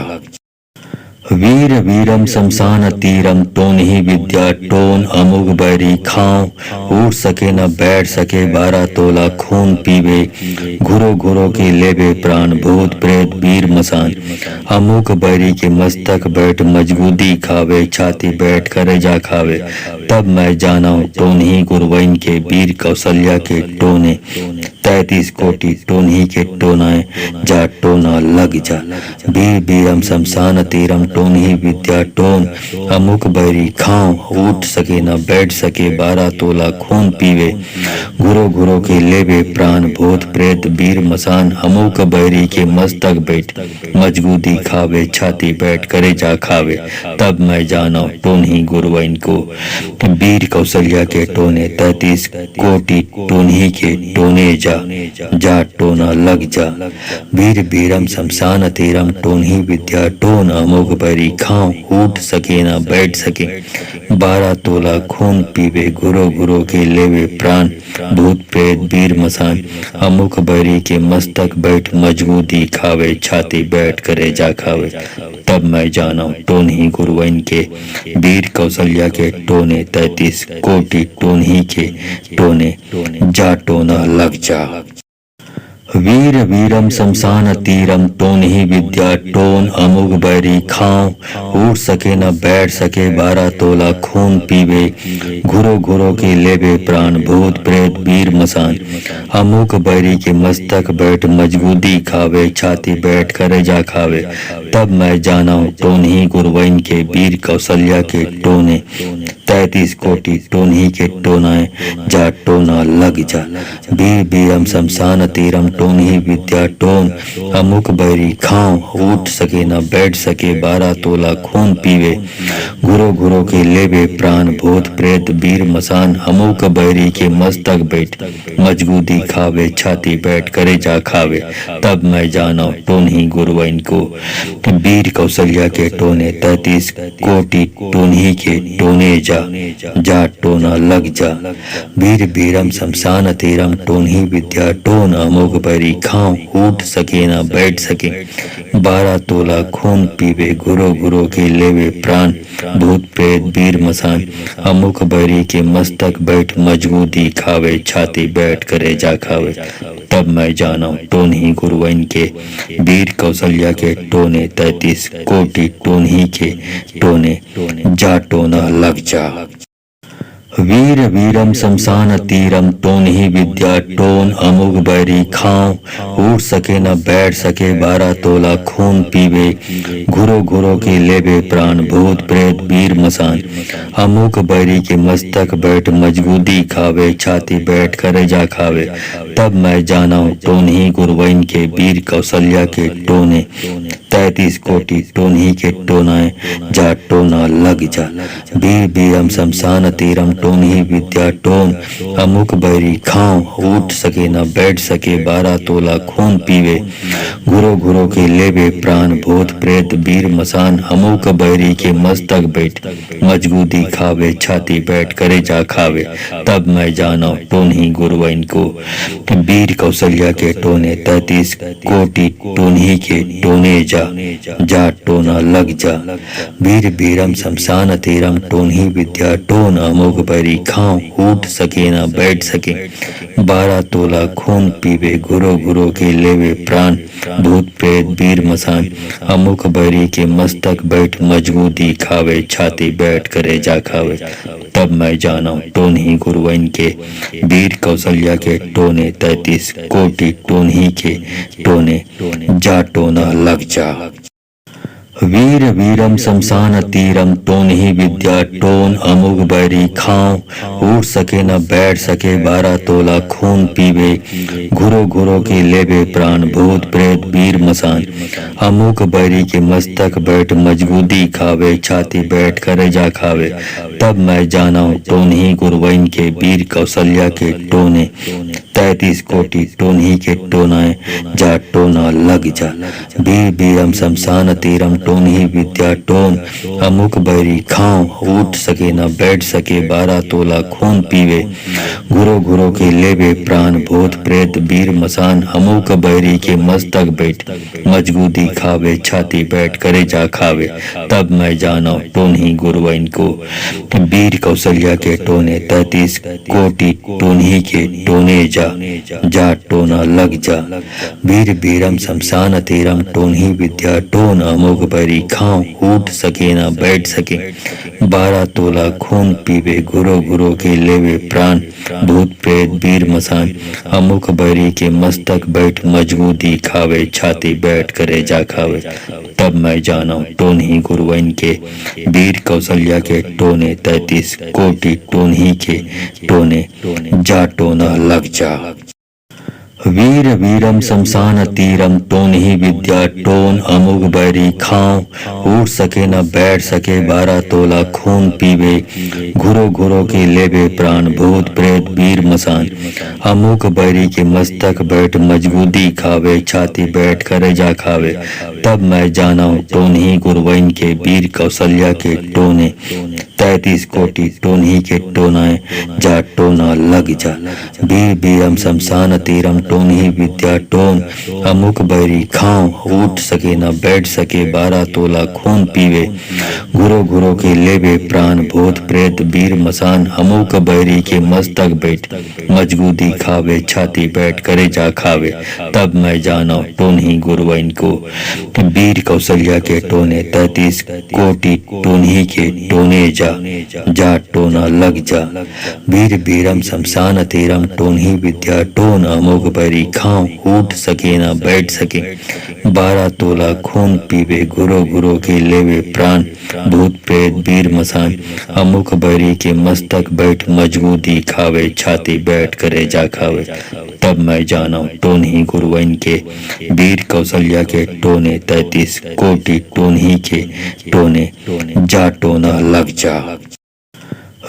वीर वीरम शमशान तीरम टोन्ही विद्या टोन अमुक बैरी खाओ उठ सके न बैठ सके 12 तोला खून पीवे घुरो घुरो के लेवे प्राण भूत प्रेत वीर मसान अमुक बैरी के मस्तक बैठ मजबूती खावे छाती बैठ करे जा खावे तब मैं जाना टोन्ही गुरुवन के। वीर कौशल्या के टोने 33 कोटि टोन्ही के टोनाए जा टोना लग जा। वीर वीरम शमशान तीरम टोन्ही विद्या टोन अमुक बैरी खाओ उठ सके न बैठ सके 12 तोला खून पीवे घुरो घुरो के लेवे प्राण भूत प्रेत वीर मसान अमुक बैरी के मस्तक बैठ मजबूती खावे छाती बैठ करे जा खावे तब मैं जाना टोन्ही गुरुवन को। वीर कौशल्या के टोने 33 कोटि टोन्ही के टोने जा टोना लग जा। वीर वीरम शमशान तीरम टोन्ही विद्या टोन अमोघ बैरी खाओ उठ सके न बैठ सके 12 तोला खून पीवे घुरो घुरो के लेवे प्राण भूत प्रेत वीर मसान अमुक बैरी के मस्तक बैठ मजबूती खावे छाती बैठ करे जा खावे तब मैं जाना टोन्ही गुरुवन के। वीर कौशल्या के टोने 33 कोटि टोन्ही के टोने जा टोना लग जा। वीर वीरम शमशान तीरम टोन्ही विद्या टोन अमुक बैरी खाओ उठ सके न बैठ सके 12 तोला खून पीवे घुरो घुरो के लेवे प्राण भूत प्रेत वीर मसान अमुक बैरी के मस्तक बैठ मजबूती खावे छाती बैठ करे जा खावे तब मैं जाना टोन्ही गुरुवन के। वीर कौशल्या के टोने 33 कोटि टोन्ही के टोनाए जा टोना लग जा। वीर वीरम शमशान तीरम टोन्ही विद्या टोन अमुक बैरी खाओ उठ सके न बैठ सके 12 तोला खून पीवे घुरो घुरो के लेवे प्राण भूत प्रेत वीर मसान अमुक बैरी के मस्तक बैठ मजबूती खावे छाती बैठ करे जा खावे तब मैं जाना टोन्ही गुरुवन को। वीर कौशल्या के टोने 33 कोटि टोन्ही के टोने जा टोना लग जा। वीर वीरम शमशान तीरम टोन्ही विद्या टोन अमोघ बैरी खाओ उठ सके न बैठ सके 12 तोला खून पीवे घुरो घुरो के लेवे प्राण भूत प्रेत वीर मसान अमुक बैरी के मस्तक बैठ मजबूती खावे छाती बैठ करे जा खावे तब मैं जाना टोन्ही गुरुवन के। वीर कौशल्या के टोने 33 कोटि टोन्ही के टोने जा टोना लग जा। वीर वीरम शमशान तीरम टोन्ही विद्या टोन अमुक बैरी खाओ उठ सके न बैठ सके 12 तोला खून पीवे घुरो घुरो के लेवे प्राण भूत प्रेत वीर मसान अमुक बैरी के मस्तक बैठ मजबूती खावे छाती बैठ करे जा खावे तब मैं जाना टोन्ही गुरुवन के। वीर कौशल्या के टोने 33 कोटि टोन्ही के टोनाए जा टोना लग जा। वीर वीरम शमशान तीरम टोन्ही विद्या टोन अमुक बैरी खाओ उठ सके न बैठ सके 12 तोला खून पीवे घुरो घुरो के लेवे प्राण भूत प्रेत वीर मसान अमुक बैरी के मस्तक बैठ मजबूती खावे छाती बैठ करे जा खावे तब मैं जाना टोन्ही गुरुवन को। वीर कौशल्या के टोने 33 कोटि टोन्ही के टोने जा टोना लग जा। वीर वीरम शमशान तीरम टोन्ही विद्या टोन अमोघ बैरी खाओ उठ सके न बैठ सके 12 तोला खून पीवे घुरो घुरो के लेवे प्राण भूत प्रेत प्रेत वीर मसान अमुक बैरी के मस्तक बैठ मजबूती खावे छाती बैठ करे जा खावे। तब मैं जाना टोन ही गुरुवन के वीर कौशल्या के टोने 33 कोटि टोन ही के टोने जा टोना लग जा। वीर वीरम शमशान तीरम टोन ही विद्या टोन अमुक बैरी खाओ उठ सके न बैठ सके 12 तोला खून पीवे घुरो घुरो के लेवे प्राण भूत प्रेत वीर मसान अमुक बैरी के मस्तक बैठ मजबूती खावे छाती बैठ करे जा खावे। तब मैं जाना टोन ही गुरुवन के वीर कौशल्या के टोने 33 कोटि टोन ही के टोनाए जा टोना लग जा। वीर वीरम शमशान तीरम टोन ही विद्या टोन अमुक बैरी खाओ उठ सके न बैठ सके 12 तोला खून पीवे घुरो घुरो के लेवे प्राण भूत प्रेत वीर मसान अमुक बैरी के मस्तक बैठ मजबूती खावे छाती बैठ करे जा खावे। तब मैं जाना टोन ही गुरुवन को वीर कौशल्या के टोने 33 कोटि टोन ही के टोने जा टोना लग जा। वीर वीरम शमशान तीरम टोन ही विद्या टोन अमुक बैरी खाओ उठ सके ना बैठ सके 12 तोला खून पीवे घुरो घुरो के लेवे प्राण भूत प्रेत वीर मसान अमुक बैरी के मस्तक बैठ मजबूती खावे छाती बैठ करे जा खावे। तब मैं जाना टोन ही गुरुवन के वीर कौशल्या के टोने 33 कोटि टोन ही के टोने जा टोना लग जा। वीर वीरम शमशान तीरम टोन ही विद्या टोन अमुक बैरी खाओ उठ सके न बैठ सके 12 तोला खून पीवे घुरो घुरो के लेवे प्राण भूत प्रेत वीर मसान अमुक बैरी के मस्तक बैठ मजबूती खावे छाती बैठ करे जा खावे। तब मैं जाना टोन ही गुरुवन के वीर कौशल्या के टोने 33 कोटि टोन ही के टोनाए जा टोना लग जा। वीर वीरम शमशान तीरम टोन ही विद्या टोन अमुक बैरी खाओ उठ सके न बैठ सके 12 तोला खून पीवे घुरो घुरो के लेवे प्राण भूत प्रेत वीर मसान अमुक बैरी के मस्तक बैठ मजबूती खावे छाती बैठ करे जा खावे। तब मैं जाना टोन ही गुरुवन को वीर कौशल्या के टोने 33 कोटि टोन ही के टोने जा टोना लग जा। वीर वीरम शमशान तीरम टोन ही विद्या टोन अमुक बैरी खाओ उठ सके ना बैठ सके 12 तोला खून पीवे घुरो घुरो के लेवे प्राण भूत प्रेत वीर मसान अमुक बैरी के मस्तक बैठ मजबूती खावे छाती बैठ करे जा खावे। तब मैं जाना टोन ही गुरुवन के वीर कौशल्या के टोने 33 कोटि टोन ही के टोने जा टोना लग जा।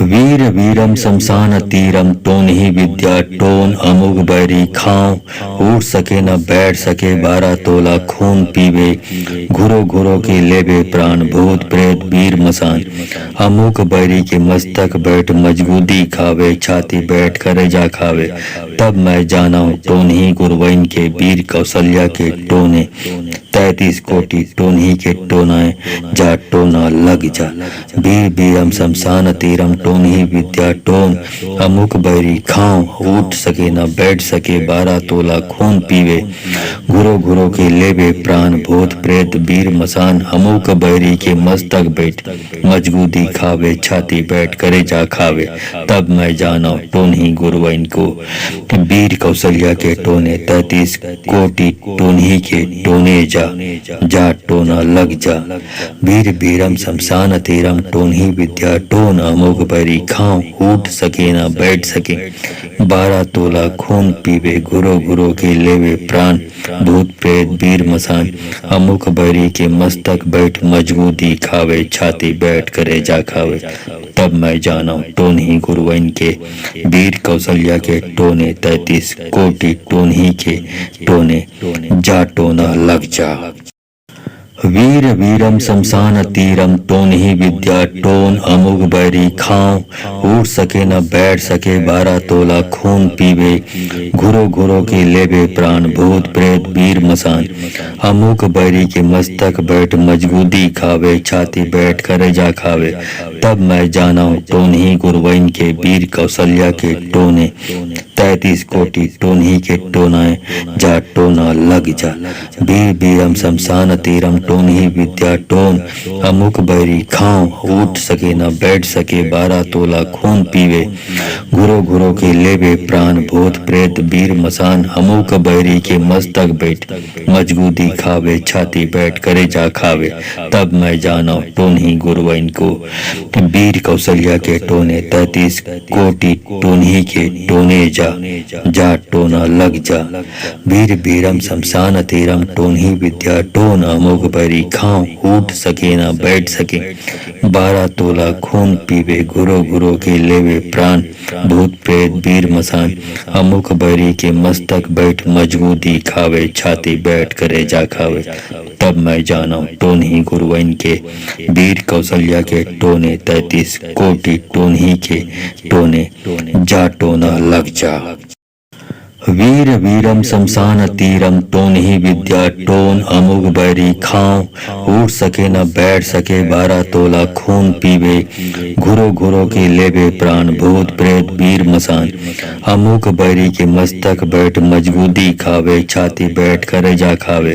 वीर वीरम शमशान तीरम टोन ही विद्या टोन अमुक बैरी खाओ उठ सके न बैठ सके 12 तोला खून पीवे घुरो घुरो के लेवे प्राण भूत प्रेत वीर मसान अमुक बैरी के मस्तक बैठ मजबूती खावे छाती बैठ करे जा खावे। तब मैं जाना टोन ही गुरुवन के वीर कौशल्या के टोने 33 कोटि टोन ही के टोनाए जा टोना लग जा। वीर वीरम शमशान तीरम टोन ही विद्या टोन अमुक बैरी खाओ उठ सके न बैठ सके 12 तोला खून पीवे घुरो घुरो के लेवे प्राण भूत प्रेत वीर मसान अमुक बैरी के मस्तक बैठ मजबूती खावे छाती बैठ करे जा खावे। तब मैं जाना टोन ही गुरुवन को वीर कौशल्या के टोने 33 कोटि टोन ही के टोने जा टोना लग जा। वीर वीरम शमशान तीरम टोन ही विद्या टोन अमुक बैरी खाओ उठ सके न बैठ सके 12 तोला खून पीवे घुरो घुरो के लेवे प्राण भूत प्रेत वीर मसान अमुक बैरी के मस्तक बैठ मजबूती खावे छाती बैठ करे जा खावे। तब मैं जाना टोन ही गुरुवन के वीर कौशल्या के टोने 33 कोटि टोन ही के टोने जा टोना लग जा। वीर वीरम शमशान तीरम टोन ही विद्या टोन अमुक बैरी खाओ उठ सके न बैठ सके 12 तोला खून पीवे घुरो घुरो के लेवे प्राण भूत प्रेत वीर मसान अमुक बैरी के मस्तक बैठ मजगूदी खावे छाती बैठ कर जा खावे तब मैं जाना टोन ही गुरवैन के वीर कौशल्या के टोने 33 कोटि टोन ही के टोनाए जा टोना लग जा वीर वीरम शमशान तीरम टोन ही विद्या टोन अमुक बैरी खाओ उठ सके न बैठ सके 12 तोला खून पीवे घुरो घुरो के लेवे प्राण भूत प्रेत वीर मसान अमुक बैरी के मस्तक बैठ मजगूदी खावे छाती बैठ करे जा खावे तब मैं जाना टोन ही गुरवैन को वीर कौशल्या के टोने 33 कोटि टोन ही के टोने जा टोना लग जा वीर वीरम शमशान तीरम टोन ही विद्या टोन अमुक बैरी खाओ उठ सके न बैठ सके 12 तोला खून पीवे घुरो घुरो के लेवे प्राण भूत प्रेत वीर मसान अमुक बैरी के मस्तक बैठ मजगूदी खावे छाती बैठ करे जा खावे तब मैं जाना टोन ही गुरवैन के वीर कौशल्या के टोने 33 कोटि टोन ही के टोने जा टोना लग जा वीर वीरम शमशान तीरम टोन ही विद्या टोन अमुक बैरी खाओ उठ सके न बैठ सके 12 तोला खून पीवे घुरो घुरो के लेवे प्राण भूत प्रेत वीर मसान अमुक बैरी के मस्तक बैठ मजगूदी खावे छाती बैठ कर जा खावे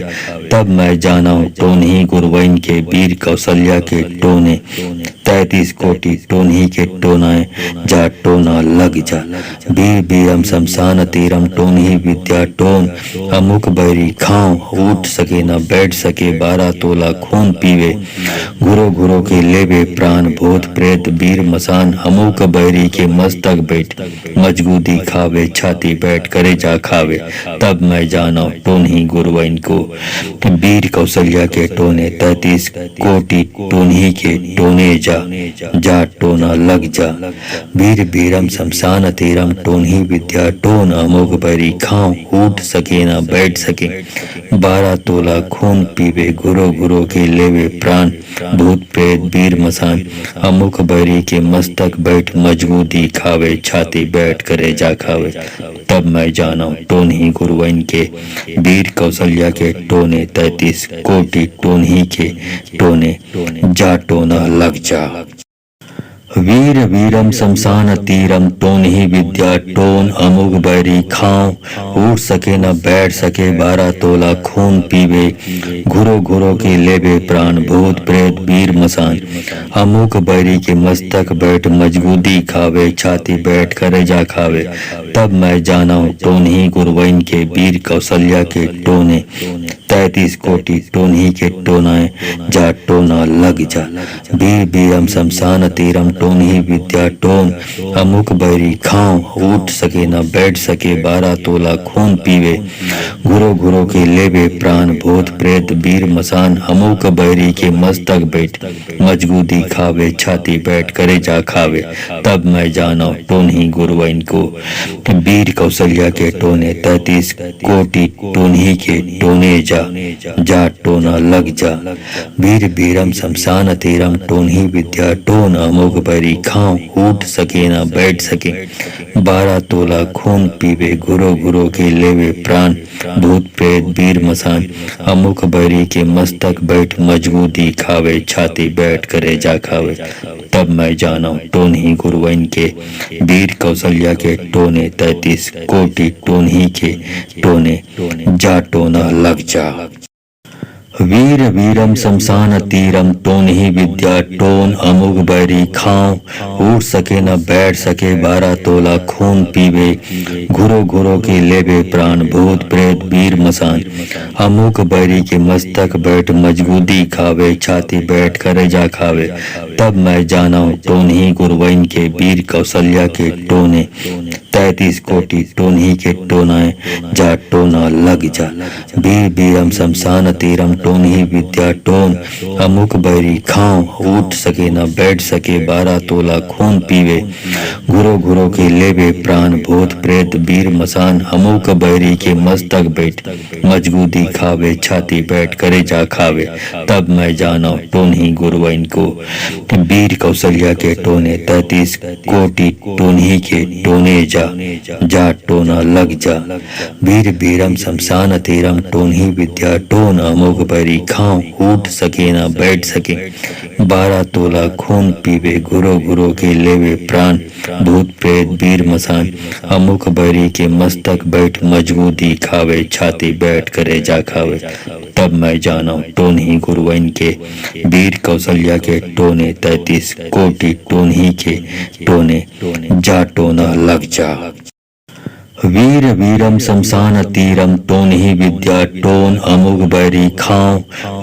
तब मैं जाना टोन ही गुरवैन के वीर कौशल्या के टोने 33 कोटि टोन ही के टोनाए जा टोना लग जा वीर वीरम शमशान तीरम टोन ही विद्या टोन अमुक बैरी खाओ उठ सके न बैठ सके 12 तोला खून पीवे घुरो घुरो के लेवे प्राण भूत प्रेत वीर मसान अमुक बैरी के मस्तक बैठ मजगूदी खावे छाती बैठ करे जा खावे तब मैं जाना टोन ही गुरवैन को वीर कौशल्या के टोने 33 कोटि टोन ही के टोने जा टोना लग जा वीर वीरम शमशान तीरम टोन ही विद्या टोन अमुक बैरी खाओ उठ सके न बैठ सके 12 तोला खून पीवे घुरो घुरो के लेवे प्राण भूत प्रेत वीर मसान अमुक बैरी के मस्तक बैठ मजगूदी खावे छाती बैठ करे जा खावे तब मैं जाना टोन ही गुरवैन के वीर कौशल्या के टोने 33 कोटि टोन ही के टोने जा टोना लग जा वीर वीरम शमशान तीरम टोन ही विद्या टोन अमुक बैरी खाओ उठ सके न बैठ सके 12 तोला खून पीवे घुरो घुरो के लेवे प्राण भूत प्रेत वीर मसान अमुक बैरी के मस्तक बैठ मजगूदी खावे छाती बैठ कर जा खावे तब मैं जाना टोन ही गुरवैन के वीर कौशल्या के टोने 33 कोटि टोन ही के टोनाए जा टोना लग जा वीर वीरम शमशान तीरम टोन ही विद्या टोन अमुक बैरी खाओ उठ सके न बैठ सके 12 तोला खून पीवे घुरो घुरो के लेवे प्राण भूत प्रेत वीर मसान अमुक बैरी के मस्तक बैठ मजगूदी खावे छाती बैठ करे जा खावे तब मैं जाना टोन ही गुरवैन को वीर कौशल्या के टोने 33 कोटि टोन ही के टोने जा टोना लग जा वीर वीरम शमशान तीरम टोन ही विद्या टोन अमुक बैरी खाओ उठ सके न बैठ सके 12 तोला खून पीवे घुरो घुरो के लेवे प्राण भूत प्रेत वीर मसान अमुक बैरी के मस्तक बैठ मजगूदी खावे छाती बैठ करे जा खावे तब मैं जाना टोन ही गुरवैन के वीर कौशल्या के टोने 33 कोटि टोन ही के टोने जा टोना लग जा वीर वीरम शमशान तीरम टोन ही विद्या टोन अमुक बैरी खाओ उठ सके न बैठ सके 12 तोला खून पीवे घुरो घुरो के लेवे प्राण भूत प्रेत वीर मसान अमुक बैरी के मस्तक बैठ मजगूदी खावे छाती बैठ कर जा खावे तब मैं जाना टोन ही गुरवैन के वीर कौशल्या के टोने 33 कोटि टोन्ही के टोनाए जा टोना लग जा। वीर वीरम शमशान तीरम टोन्ही विद्या टोन अमुक बैरी खाओ उठ सके न बैठ सके 12 तोला खून पीवे घुरो घुरो के लेवे प्राण भूत प्रेत वीर मसान अमुक बैरी के मस्तक बैठ मजगूदी खावे छाती बैठ करे जा खावे। तब मैं जाना टोन्ही गुरुवन को वीर कौशल्या के टोने 33 कोटि टोन्ही के टोने जा टोना लग जा। वीर वीरम शमशान तीरम टोन्ही विद्या टोन अमोघ बैरी खाओ उठ सके ना बैठ सके 12 तोला खून पीवे घुरो घुरो के लेवे प्राण भूत प्रेत वीर मसान अमुक बैरी के मस्तक बैठ मजबूती खावे छाती बैठ करे जा खावे। तब मैं जाना टोन्ही गुरुवन के वीर कौशल्या के टोने 33 कोटि टोन्ही के टोने जा टोना लग जा। वीर वीरम शमशान तीरम टोन्ही विद्या टोन अमुक बैरी खाओ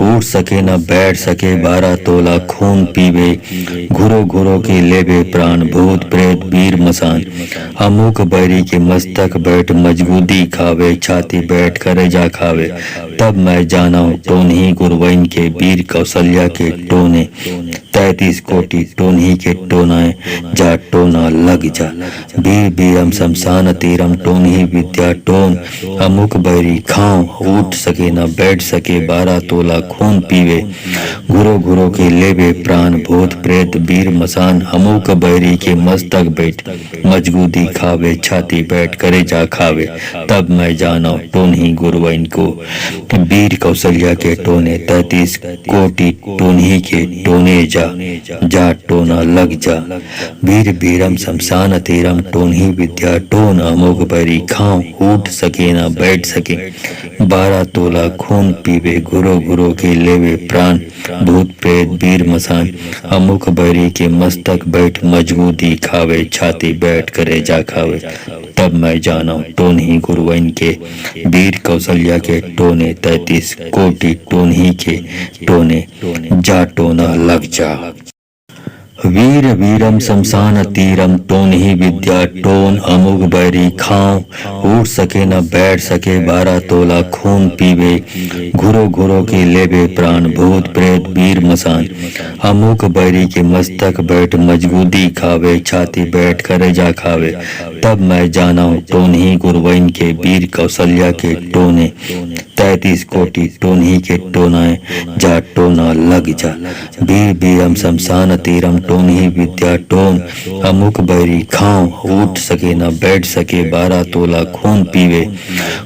उठ सके न बैठ सके 12 तोला खून पीवे घुरो घुरो के लेवे प्राण भूत प्रेत वीर मसान अमुक बैरी के मस्तक बैठ मजबूती खावे छाती बैठ करे जा खावे। तब मैं जाना टोन्ही गुरुवन के वीर कौशल्या के टोने 33 कोटि टोन्ही के टोनाए जा टोना लग जा। वीर वीरम शमशान तीरम टोन्ही विद्या टोन अमुक बैरी खाओ उठ सके न बैठ सके 12 तोला खून पीवे घुरो घुरो के लेवे प्राण भूत प्रेत वीर मसान अमुक बैरी के मस्तक बैठ मजबूती खावे छाती बैठ करे जा खावे। तब मैं जाना टोन्ही गुरुवन को वीर कौशल्या के टोने 33 कोटि टोन्ही के टोने जा टोना लग जा। वीर वीरम शमशान तीरम टोन्ही विद्या टोन अमोघ बैरी खाओ उठ सके न बैठ सके 12 तोला खून पीवे घुरो घुरो के लेवे प्राण भूत प्रेत वीर मसान अमुक बैरी के मस्तक बैठ मजबूती खावे छाती बैठ करे जा खावे। तब मैं जाना टोन्ही गुरुवन के वीर कौशल्या के टोने 33 कोटि टोन्ही के टोने जा टोना लग जा। वीर वीरम शमशान तीरम टोन्ही विद्या टोन अमुक बैरी खाओ उठ सके न बैठ सके 12 तोला खून पीवे घुरो घुरो के लेवे प्राण भूत प्रेत वीर मसान अमुक बैरी के मस्तक बैठ मजबूती खावे छाती बैठ करे जा खावे। तब मैं जाना टोन्ही गुरुवन के वीर कौशल्या के टोने 33 कोटि टोन्ही के टोनाए जा टोना लग जा। वीर वीरम शमशान तीरम टोन्ही विद्या टोन अमुक बैरी खाओ उठ सके न बैठ सके 12 तोला खून पीवे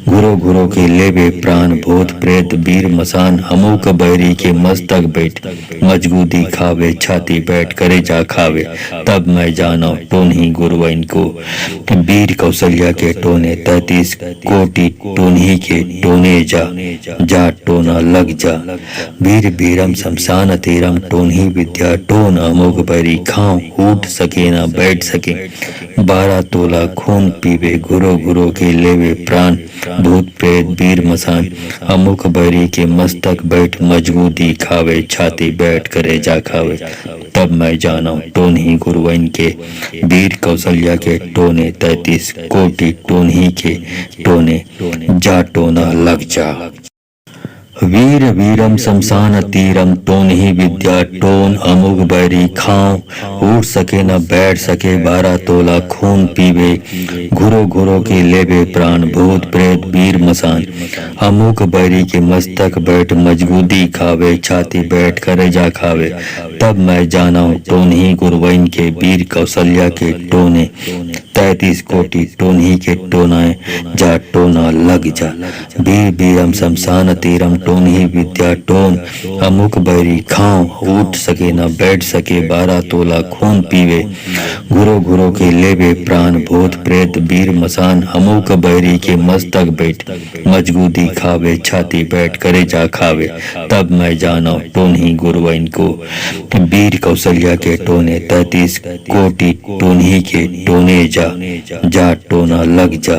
घुरो घुरो के लेवे प्राण भूत प्रेत वीर मसान अमुक बैरी के मस्तक बैठ मजबूती खावे छाती बैठ करे जा खावे। तब मैं जाना टोन्ही गुरुवन को वीर कौशल्या के टोने 33 कोटि टोन्ही के टोने जा टोना लग जा। वीर वीरम शमशान तीरम टोन्ही विद्या टोन अमोघ बैरी खाओ उठ सके न बैठ सके 12 तोला खून पीवे घुरो घुरो के लेवे प्राण भूत प्रेत वीर मसान अमुक बैरी के मस्तक बैठ मजबूती खावे छाती बैठ करे जा खावे। तब मैं जाना टोन्ही गुरुवन के वीर कौशल्या के टोने 33 कोटि टोन्ही के टोने जा टोना लग जा। वीर वीरम शमशान तीरम टोन्ही विद्या टोन अमुक बैरी खाओ उठ सके न बैठ सके 12 तोला खून पीवे घुरो घुरो के लेवे प्राण भूत प्रेत वीर मसान अमुक बैरी के मस्तक बैठ मजबूती खावे छाती बैठ करे जा खावे। तब मैं जाना टोन्ही गुरुवन के वीर कौशल्या के टोने 33 कोटि टोन्ही के टोनाए जा टोना लग जा। वीर वीरम शमशान तीरम टोन्ही विद्या टोन अमुक बैरी खाओ उठ सके न बैठ सके 12 तोला खून पीवे घुरो घुरो के लेवे प्राण भूत प्रेत वीर मसान अमुक बैरी के मस्तक बैठ मजबूती खावे छाती बैठ करे जा खावे। तब मैं जाना टोन्ही गुरुवन को वीर कौशल्या के टोने 33 कोटि टोन्ही के टोने जा जा टोना लग जा।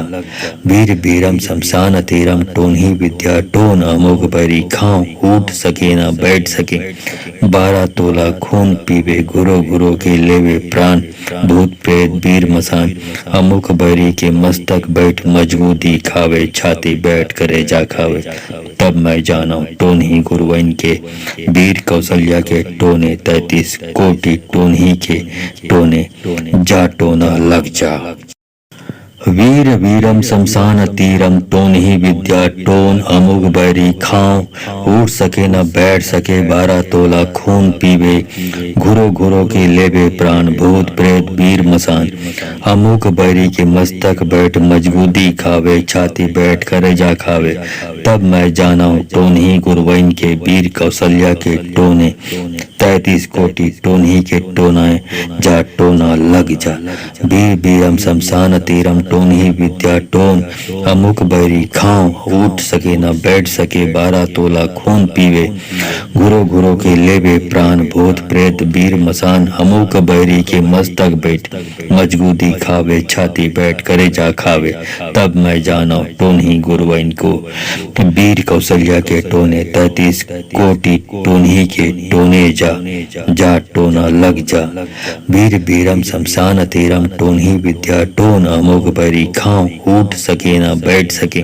वीर वीरम शमशान तीरम टोन्ही विद्या टोन अमोघ बैरी खाऊं उठ सके ना बैठ सके 12 तोला खून पीवे गुरो गुरो के लेवे प्राण भूत प्रेत वीर मसान अमुख बैरी के मस्तक बैठ मजबूती खावे छाती बैठ करे जा खावे। तब मैं जाना टोन्ही गुरुवन के वीर कौशल्या के टोने 33 कोटि टोन्ही के टोने जा टोना लग जा। वीर वीरम शमशान तीरम टोन्ही विद्या टोन अमुग बैरी खाऊं उठ सके न बैठ सके 12 तोला खून पीवे घुरो घुरो के लेवे प्राण भूत प्रेत वीर मसान अमुक बैरी के मस्तक बैठ मजबूती खावे छाती बैठ करे जा खावे। तब मैं जाना टोन्ही गुरुवन के वीर कौशल्या के टोने 33 कोटि टोन्ही के टोनाए जा टोना लग जा। वीर वीरम शमशान तीरम टोन्ही विद्या टोन अमुक बैरी खाऊं उठ सके न बैठ सके 12 तोला खून पीवे घुरो घुरो के लेवे प्राण भूत प्रेत वीर मसान अमुक बैरी के मस्तक बैठ मजबूती खावे छाती बैठ करे जा खावे। तब मैं जाना टोन्ही गुरुवन को वीर कौशल्या के टोने 33 कोटि टोन्ही के टोने जा टोना लग जा। वीर वीरम शमशान तीरम टोन्ही विद्या टोन अमोघ बैरी खाऊं उठ सके न बैठ सके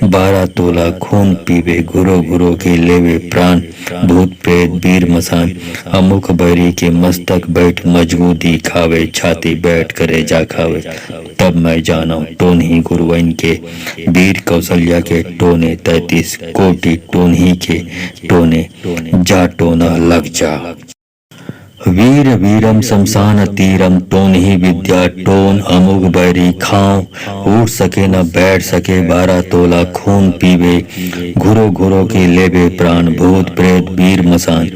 12 तोला खून पीवे गुरो गुरो के लेवे प्राण भूत प्रेत वीर मसान अमुख बैरी के मस्तक बैठ मजबूती खावे छाती बैठ करे जा खावे। तब मैं जाना टोन्ही गुरुवन के वीर कौशल्या के टोने 33 कोटि टोन्ही के टोने जा टोना लग जा। वीर वीरम शमशान तीरम टोन्ही विद्या टोन अमुग बैरी खाऊं उठ सके न बैठ सके 12 तोला खून पीवे घुरो घुरो के लेवे प्राण भूत प्रेत वीर मसान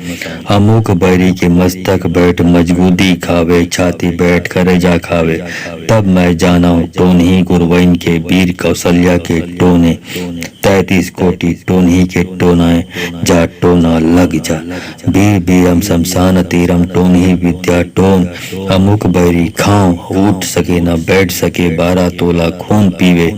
अमुक बैरी के मस्तक बैठ मजबूती खावे छाती बैठ करे जा खावे। तब मैं जाना टोन्ही गुरुवन के वीर कौशल्या के टोने 33 कोटि टोन्ही के टोनाए जा टोना लग जा। वीर वीरम शमशान तीरम टोन्ही विद्या टोन अमुक बैरी खाऊं उठ सके न बैठ सके 12 तोला खून पीवे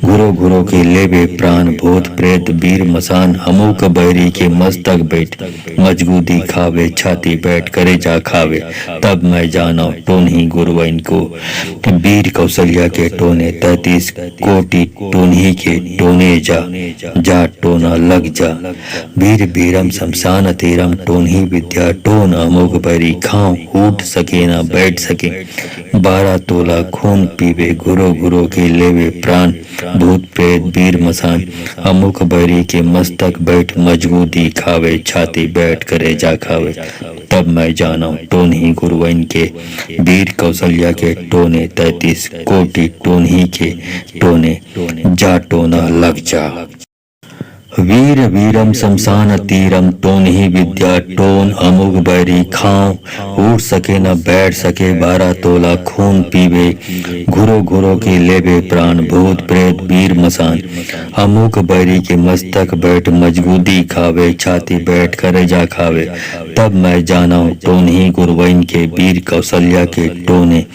घुरो घुरो के लेवे प्राण भूत प्रेत वीर मसान अमुक बैरी के मस्तक बैठ मजबूती खावे छाती बैठ करे जा खावे। तब मैं जाना टोन्ही गुरुवन को वीर कौशल्या के टोने 33 कोटि टोन्ही के टोने जा टोना लग जा। वीर वीरम शमशान तीरम टोन्ही विद्या टोन अमोघ बैरी खाऊं उठ सके न बैठ सके 12 तोला खून पीवे घुरो घुरो के लेवे प्राण भूत प्रेत वीर मसान अमुक बैरी के मस्तक बैठ मजबूती खावे छाती बैठ करे जा खावे। तब मैं जाना टोन्ही गुरुवन के वीर कौशल्या के टोने 33 कोटि टोन्ही के टोने जा टोना लग जा। वीर वीरम शमशान तीरम टोन्ही विद्या टोन अमुग बैरी खाऊं उठ सके न बैठ सके 12 तोला खून पीवे घुरो घुरो के लेवे प्राण भूत प्रेत वीर मसान अमुक बैरी के मस्तक बैठ मजबूती खावे छाती बैठ करे जा खावे। तब मैं जाना टोन्ही गुरुवन के वीर कौशल्या के टोने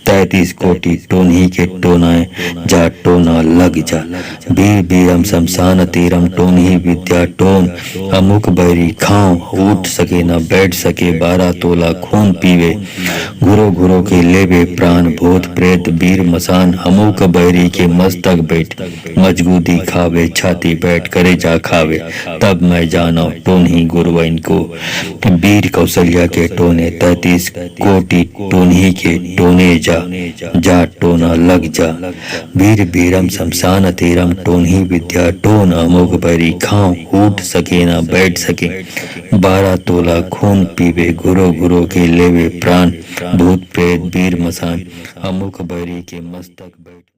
33 कोटि टोन्ही के टोनाए जा टोना लग जा। वीर वीरम शमशान तीरम टोन्ही विद्या टोन अमुक बैरी खाऊं उठ सके न बैठ सके 12 तोला खून पीवे घुरो घुरो के लेवे प्राण भूत प्रेत वीर मसान अमुक बैरी के मस्तक बैठ मजबूती खावे छाती बैठ करे जा खावे। तब मैं जाना टोन्ही गुरुवन को वीर कौशल्या के टोने 33 कोटि टोन्ही के टोने जा टोना लग जा। वीर वीरम शमशान तीरम टोन्ही विद्या टोन अमोघ बैरी खाऊं उठ सके न बैठ सके 12 तोला खून पीवे घुरो घुरो के लेवे प्राण भूत प्रेत वीर मसान अमुक बैरी के मस्तक बैठ